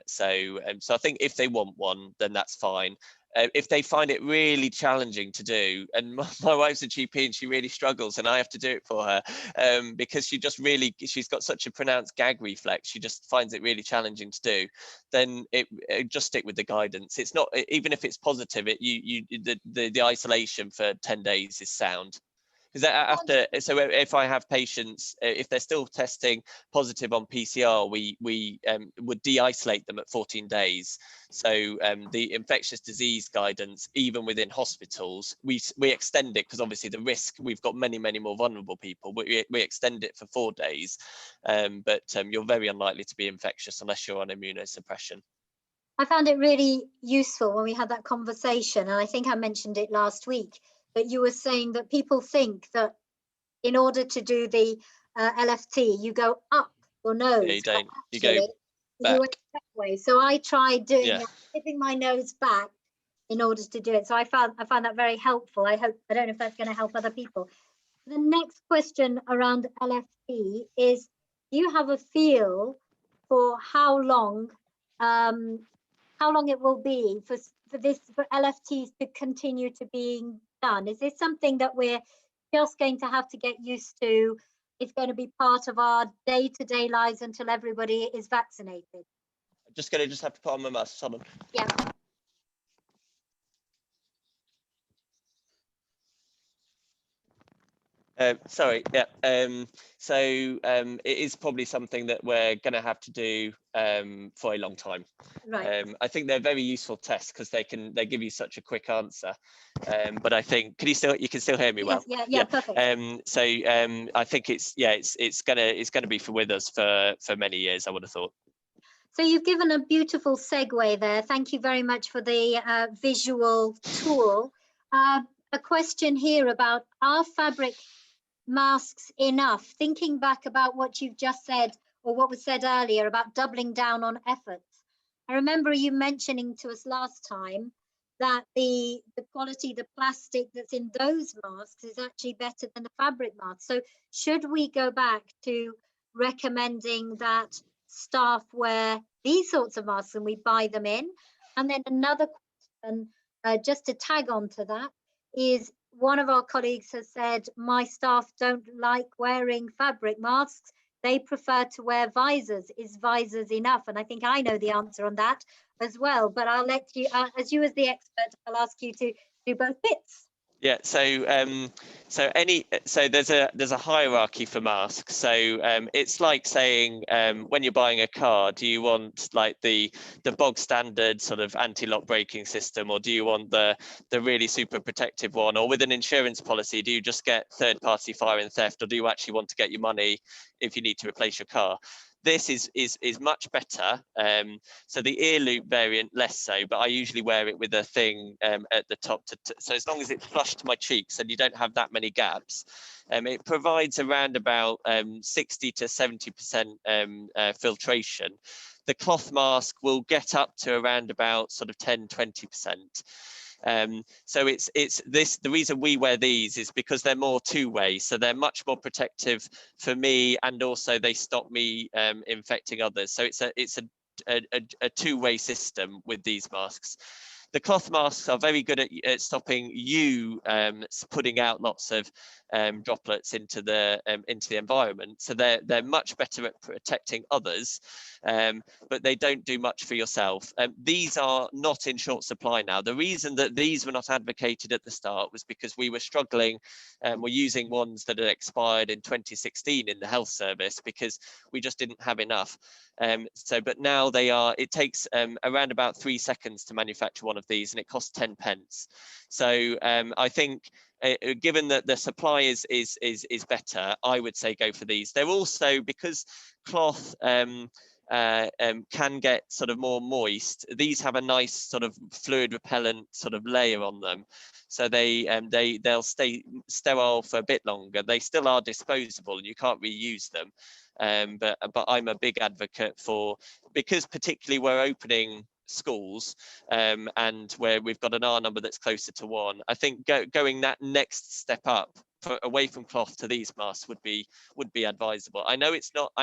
So I think if they want one, then that's fine. If they find it really challenging to do, and my wife's a GP and she really struggles and I have to do it for her because she's got such a pronounced gag reflex, she just finds it really challenging to do, then just stick with the guidance. It's not, even if it's positive, the isolation for 10 days is sound. Because so if I have patients, if they're still testing positive on PCR, we would de-isolate them at 14 days. So the infectious disease guidance, even within hospitals, we extend it because obviously the risk, we've got many more vulnerable people, but we extend it for 4 days. But you're very unlikely to be infectious unless you're on immunosuppression. I found it really useful when we had that conversation, and I think I mentioned it last week, that you were saying that people think that in order to do the LFT, you go up your nose. Yeah, you don't. You go back. You went that way. So I tried doing it, tipping my nose back in order to do it. So I found that very helpful. I don't know if that's going to help other people. The next question around LFT is: do you have a feel for how long it will be for LFTs to continue to being done? Is this something that we're just going to have to get used to? It's going to be part of our day-to-day lives until everybody is vaccinated? just going to have to put on my mask. Hold on. Yeah. Sorry, yeah. It is probably something that we're going to have to do for a long time. Right. I think they're very useful tests because they give you such a quick answer. But I think you can still hear me well? Yes, yeah, perfect. I think it's gonna be with us for many years, I would have thought. So you've given a beautiful segue there. Thank you very much for the visual tool. A question here about, are fabric masks enough? Thinking back about what you've just said, or what was said earlier about doubling down on efforts. I remember you mentioning to us last time that the quality, the plastic that's in those masks is actually better than the fabric mask. So should we go back to recommending that staff wear these sorts of masks and we buy them in? And then another question, just to tag on to that, is one of our colleagues has said, my staff don't like wearing fabric masks. They prefer to wear visors. Is visors enough? And I think I know the answer on that as well, but I'll let you, as you as the expert, I'll ask you to do both bits. Yeah, so there's a hierarchy for masks. So it's like saying when you're buying a car, do you want like the bog standard sort of anti-lock braking system, or do you want the really super protective one? Or with an insurance policy, do you just get third-party fire and theft, or do you actually want to get your money if you need to replace your car? This is much better. So the ear loop variant less so, but I usually wear it with a thing at the top so as long as it's flush to my cheeks and you don't have that many gaps, it provides around about 60 to 70% filtration. The cloth mask will get up to around about sort of 10-20%. So the reason we wear these is because they're more two-way, so they're much more protective for me, and also they stop me infecting others. So it's a two-way system with these masks. The cloth masks are very good at stopping you putting out lots of droplets into the environment. So they're much better at protecting others, but they don't do much for yourself. These are not in short supply now. The reason that these were not advocated at the start was because we were struggling. We're using ones that had expired in 2016 in the health service because we just didn't have enough. But now they are. It takes around about 3 seconds to manufacture one of these, and it costs 10 pence. So I think, given that the supply is better, I would say go for these. They're also, because cloth can get sort of more moist, these have a nice sort of fluid repellent sort of layer on them, so they'll stay sterile for a bit longer. They still are disposable and you can't reuse them, but I'm a big advocate for, because particularly we're opening schools and where we've got an R number that's closer to 1, I think going that next step up away from cloth to these masks would be advisable. I know it's not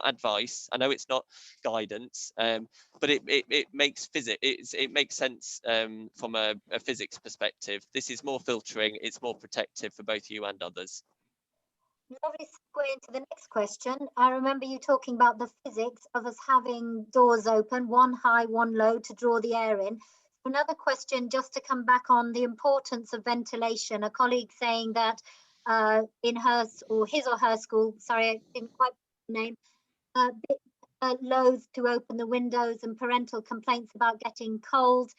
advice, I know it's not guidance, but it makes it makes sense from a physics perspective. This is more filtering, it's more protective for both you and others. Lovely segue into the next question. I remember you talking about the physics of us having doors open, one high, one low, to draw the air in. Another question, just to come back on the importance of ventilation. A colleague saying that in his or her school, sorry, I didn't quite name, loath to open the windows and parental complaints about getting cold.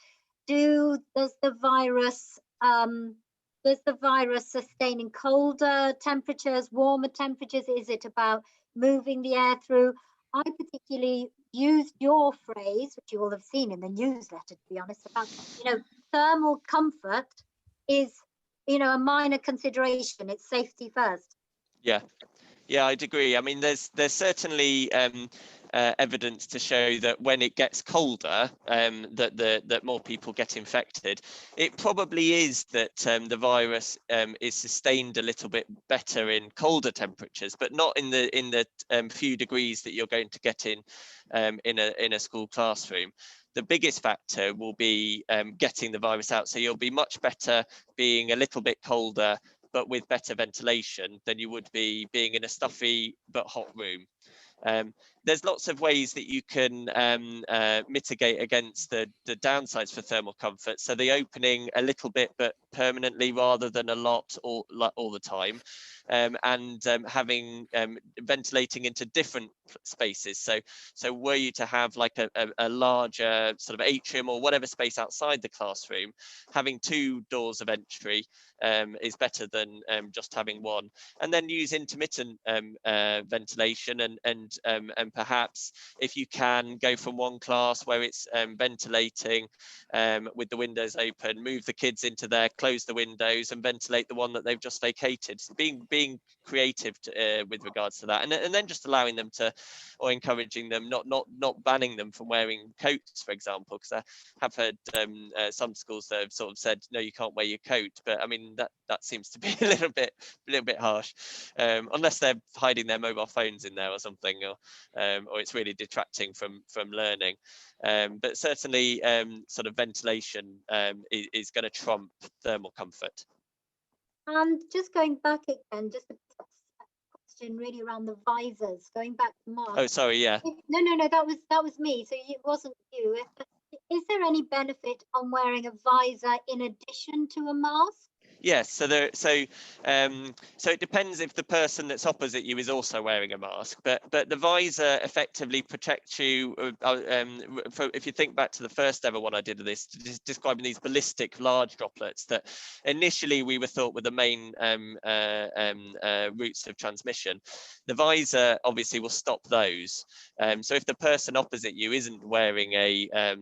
Does the virus sustain in colder temperatures, warmer temperatures? Is it about moving the air through? I particularly used your phrase, which you will have seen in the newsletter, to be honest, about, thermal comfort is, a minor consideration. It's safety first. Yeah, I'd agree. I mean, there's certainly evidence to show that when it gets colder, that more people get infected. It probably is that the virus is sustained a little bit better in colder temperatures, but not in the few degrees that you're going to get in a school classroom. The biggest factor will be getting the virus out. So you'll be much better being a little bit colder, but with better ventilation than you would be being in a stuffy but hot room. there's lots of ways that you can mitigate against the downsides for thermal comfort. So the opening a little bit but permanently rather than a lot all the time, and having ventilating into different spaces. So were you to have like a larger sort of atrium or whatever space outside the classroom, having 2 doors of entry is better than just having one. And then use intermittent ventilation, and perhaps if you can go from one class where it's ventilating with the windows open, move the kids into there, close the windows and ventilate the one that they've just vacated. So being creative with regards to that, and then just allowing them to, or encouraging them, not banning them from wearing coats, for example, because I have heard some schools that have sort of said no, you can't wear your coat, but I mean that seems to be a little bit harsh, unless they're hiding their mobile phones in there or something, or it's really detracting from learning. But certainly sort of ventilation is going to trump thermal comfort. And just going back again, just a question really around the visors, going back to Mark. Oh, sorry, yeah. No, that was me, so it wasn't you. Is there any benefit on wearing a visor in addition to a mask? Yes, so it depends if the person that's opposite you is also wearing a mask, but the visor effectively protects you. If you think back to the first ever one I did of this, describing these ballistic large droplets that initially we were thought were the main routes of transmission, the visor obviously will stop those. So if the person opposite you isn't wearing a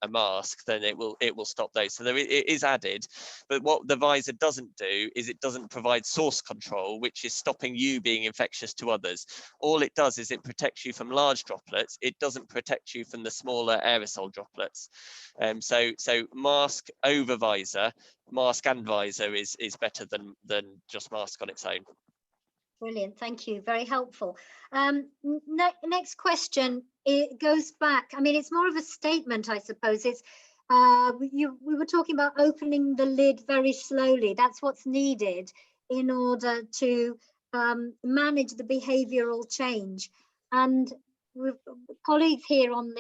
mask, then it will stop those. So it is added, but what the visor doesn't do is it doesn't provide source control, which is stopping you being infectious to others. All it does is it protects you from large droplets. It doesn't protect you from the smaller aerosol droplets. So mask over visor, mask and visor is better than just mask on its own. Brilliant, thank you, very helpful. Next question, it goes back, I mean, it's more of a statement, I suppose. It's we were talking about opening the lid very slowly. That's what's needed in order to manage the behavioural change. And colleagues here on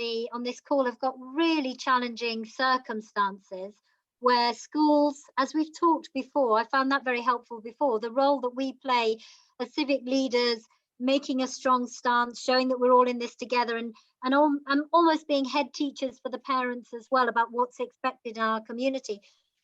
this call have got really challenging circumstances where schools, as we've talked before, I found that very helpful before, the role that we play as civic leaders, making a strong stance, showing that we're all in this together, and I'm almost being head teachers for the parents as well about what's expected in our community.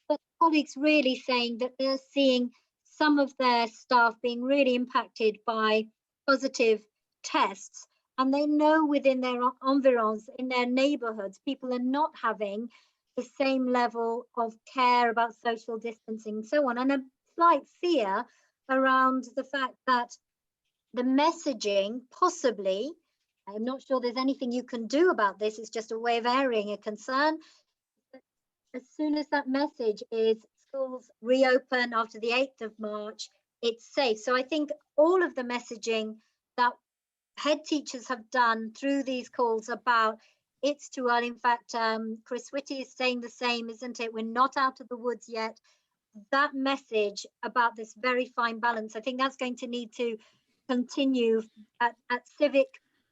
But colleagues really saying that they're seeing some of their staff being really impacted by positive tests, and they know within their environs, in their neighbourhoods, people are not having the same level of care about social distancing and so on, and a slight fear around the fact that the messaging possibly, I'm not sure there's anything you can do about this, it's just a way of airing a concern. As soon as that message is schools reopen after the 8th of March, it's safe. So I think all of the messaging that head teachers have done through these calls about it's too early. In fact, Chris Whitty is saying the same, isn't it? We're not out of the woods yet. That message about this very fine balance, I think that's going to need to continue at civic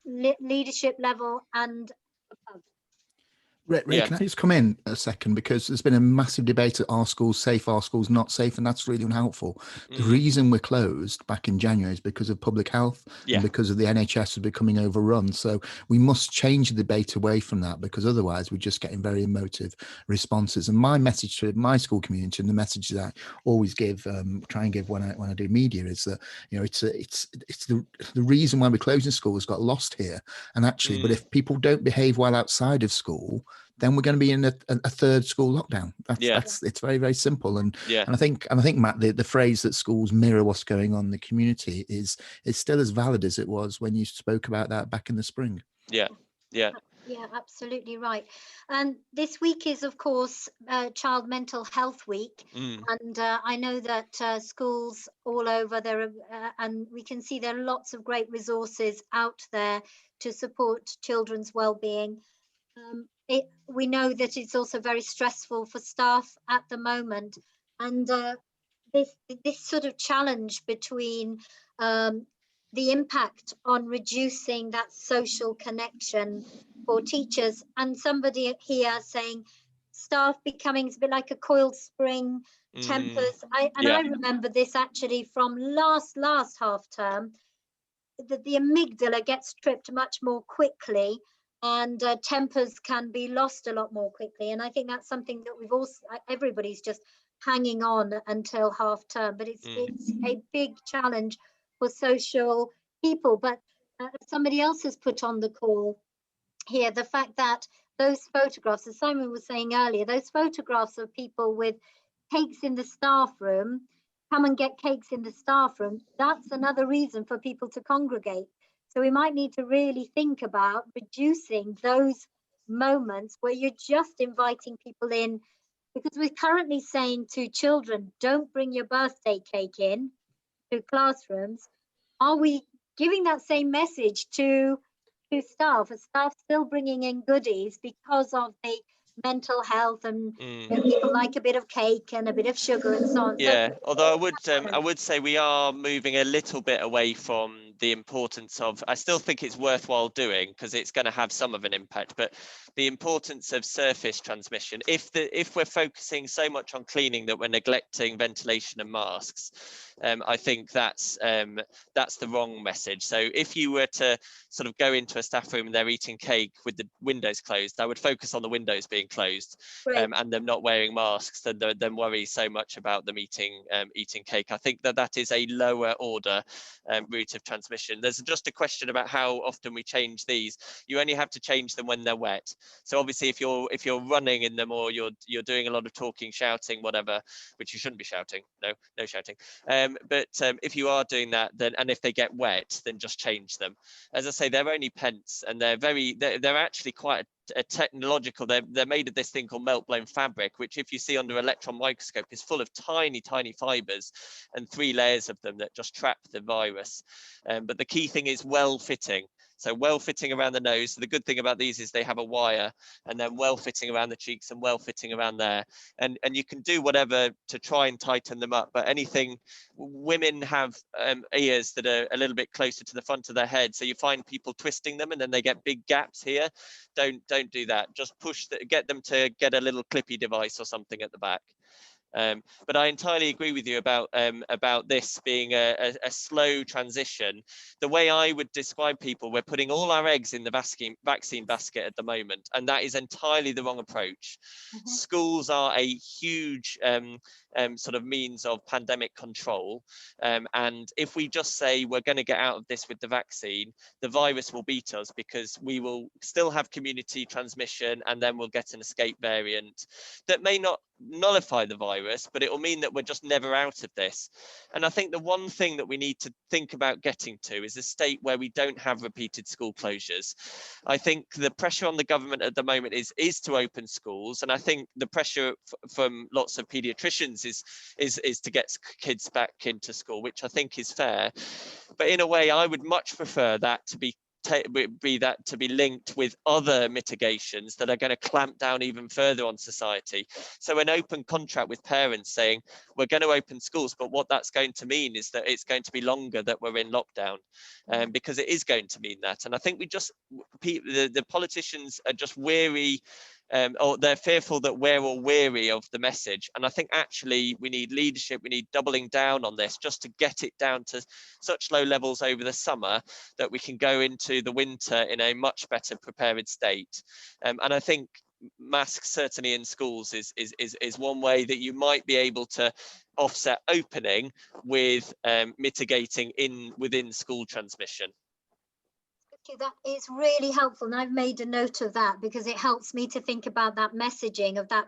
leadership level and above. Ray, can I just come in a second? Because there's been a massive debate at our schools safe, our schools not safe, and that's really unhelpful. The reason we're closed back in January is because of public health and because of the NHS is becoming overrun. So we must change the debate away from that, because otherwise we're just getting very emotive responses. And my message to my school community, and the message that I always give, try and give when I do media, is that, you know, it's the reason why we're closing schools got lost here. And actually, but if people don't behave well outside of school, then we're going to be in a third school lockdown. That's it's very, very simple. And I think Matt, the phrase that schools mirror what's going on in the community is still as valid as it was when you spoke about that back in the spring. Yeah, absolutely right. And this week is, of course, Child Mental Health Week, and I know that schools all over there, and we can see there are lots of great resources out there to support children's well-being. We know that it's also very stressful for staff at the moment, and this sort of challenge between the impact on reducing that social connection for teachers. And somebody here saying staff becoming a bit like a coiled spring, tempers. I remember this actually from last half term, that the amygdala gets tripped much more quickly, and tempers can be lost a lot more quickly. And I think that's something that we've also, everybody's just hanging on until half term, but it's a big challenge for social people. But somebody else has put on the call here the fact that those photographs, as Simon was saying earlier, those photographs of people with cakes in the staff room, come and get cakes in the staff room, that's another reason for people to congregate. So we might need to really think about reducing those moments where you're just inviting people in, because we're currently saying to children, don't bring your birthday cake in to classrooms. Are we giving that same message to staff? Are staff still bringing in goodies because of the mental health, and people like a bit of cake and a bit of sugar and so on? Yeah, although I would say we are moving a little bit away from the importance of, I still think it's worthwhile doing because it's going to have some of an impact, but the importance of surface transmission. If we're focusing so much on cleaning that we're neglecting ventilation and masks, I think that's the wrong message. So if you were to sort of go into a staff room and they're eating cake with the windows closed, I would focus on the windows being closed, and them not wearing masks, than worry so much about them eating cake. I think that is a lower order route of transmission. There's just a question about how often we change these. You only have to change them when they're wet. So obviously if you're running in them, or you're doing a lot of talking, shouting, whatever, which you shouldn't be shouting, no shouting, but if you are doing that, then, and if they get wet, then just change them. As I say, they're only pence, and they're actually quite a technological, they're made of this thing called melt blown fabric, which if you see under electron microscope is full of tiny fibers, and 3 layers of them that just trap the virus. But the key thing is well fitting. So well fitting around the nose. So the good thing about these is they have a wire, and then well fitting around the cheeks and well fitting around there. And you can do whatever to try and tighten them up. But anything, women have ears that are a little bit closer to the front of their head. So you find people twisting them and then they get big gaps here. Don't do that. Just get them to get a little clippy device or something at the back. But I entirely agree with you about this being a slow transition. The way I would describe people, we're putting all our eggs in the vaccine basket at the moment, and that is entirely the wrong approach. Schools are a huge sort of means of pandemic control, and if we just say we're going to get out of this with the vaccine, the virus will beat us, because we will still have community transmission, and then we'll get an escape variant that may not nullify the virus, but it will mean that we're just never out of this. And I think the one thing that we need to think about getting to is a state where we don't have repeated school closures. I think the pressure on the government at the moment is to open schools, and I think the pressure from lots of paediatricians is to get kids back into school, which I think is fair. But in a way, I would much prefer that to be linked with other mitigations that are going to clamp down even further on society. So an open contract with parents saying we're going to open schools, but what that's going to mean is that it's going to be longer that we're in lockdown, because it is going to mean that. And I think the politicians are just weary, or they're fearful that we're all weary of the message. And I think actually we need leadership, we need doubling down on this, just to get it down to such low levels over the summer that we can go into the winter in a much better prepared state. And I think masks certainly in schools is one way that you might be able to offset opening with mitigating within school transmission. That is really helpful, and I've made a note of that because it helps me to think about that messaging of that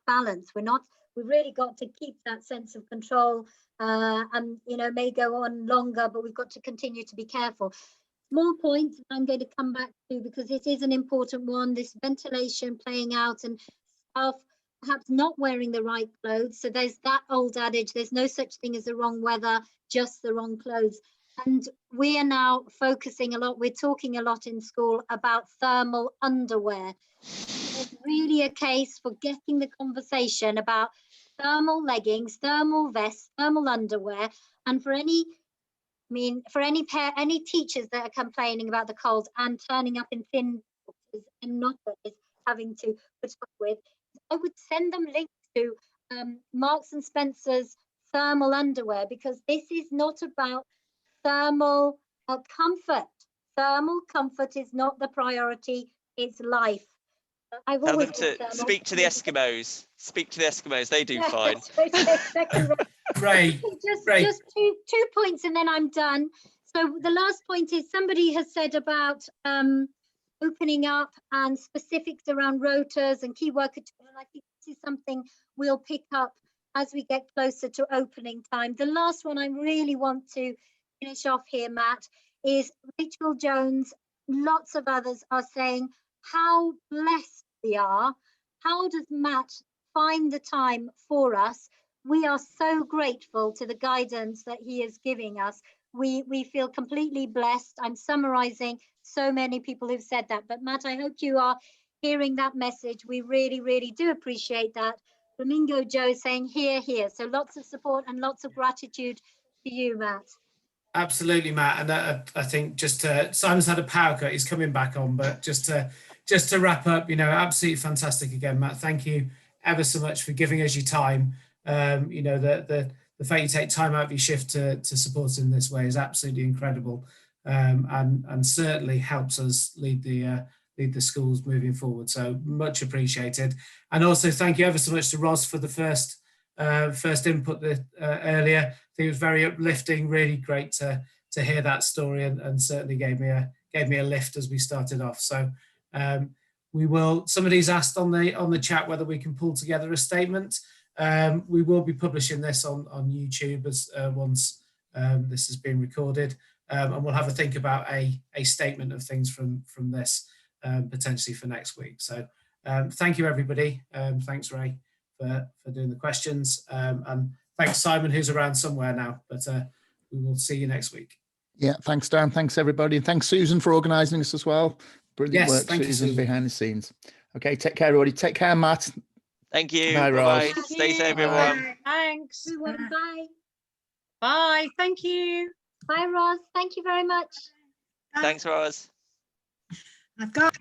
balance. We've really got to keep that sense of control, and may go on longer, but we've got to continue to be careful. More points I'm going to come back to, because it is an important one, this ventilation playing out and staff perhaps not wearing the right clothes. So there's that old adage, there's no such thing as the wrong weather, just the wrong clothes. And we are now focusing a lot, we're talking a lot in school about thermal underwear. There's really a case for getting the conversation about thermal leggings, thermal vests, thermal underwear, and for any I mean, for any teachers that are complaining about the cold and turning up in thin boxes and not having to put up with, I would send them links to Marks and Spencer's thermal underwear, because this is not about thermal comfort. Thermal comfort is not the priority, it's life. I've Tell always them to speak to the Eskimos. Speak to the Eskimos, they do fine. Exactly right. Great. Just two points and then I'm done. So the last point is, somebody has said about opening up and specifics around rotas and key worker, and I think this is something we'll pick up as we get closer to opening time. The last one I really want to finish off here, Matt, is Rachel Jones. Lots of others are saying how blessed we are. How does Matt find the time for us? We are so grateful to the guidance that he is giving us. We feel completely blessed. I'm summarizing so many people who've said that, but Matt, I hope you are hearing that message. We really, really do appreciate that. Flamingo Joe saying here. So lots of support and lots of gratitude to you, Matt. Absolutely, Matt. And I think just Simon's had a power cut, he's coming back on, but just to wrap up, absolutely fantastic again, Matt. Thank you ever so much for giving us your time. The fact you take time out of your shift to support in this way is absolutely incredible, and certainly helps us lead the schools moving forward. So much appreciated. And also thank you ever so much to Ros for the first input earlier. I think it was very uplifting, really great to hear that story, and certainly gave me a lift as we started off. So we will. Somebody's asked on the chat whether we can pull together a statement. We will be publishing this on YouTube as once this has been recorded, and we'll have a think about a statement of things from this potentially for next week. So thank you, everybody. Thanks, Ray, for doing the questions, and thanks, Simon, who's around somewhere now, but we will see you next week. Yeah, thanks, Dan. Thanks, everybody. And thanks, Susan, for organising this as well. Brilliant work, Susan, behind the scenes. Okay, take care, everybody. Take care, Matt. Thank you. Bye, Bye. Ros. Stay safe, everyone. Bye. Thanks. Bye. Bye. Thank you. Bye, Ros. Thank you very much. Thanks, Ros. I've got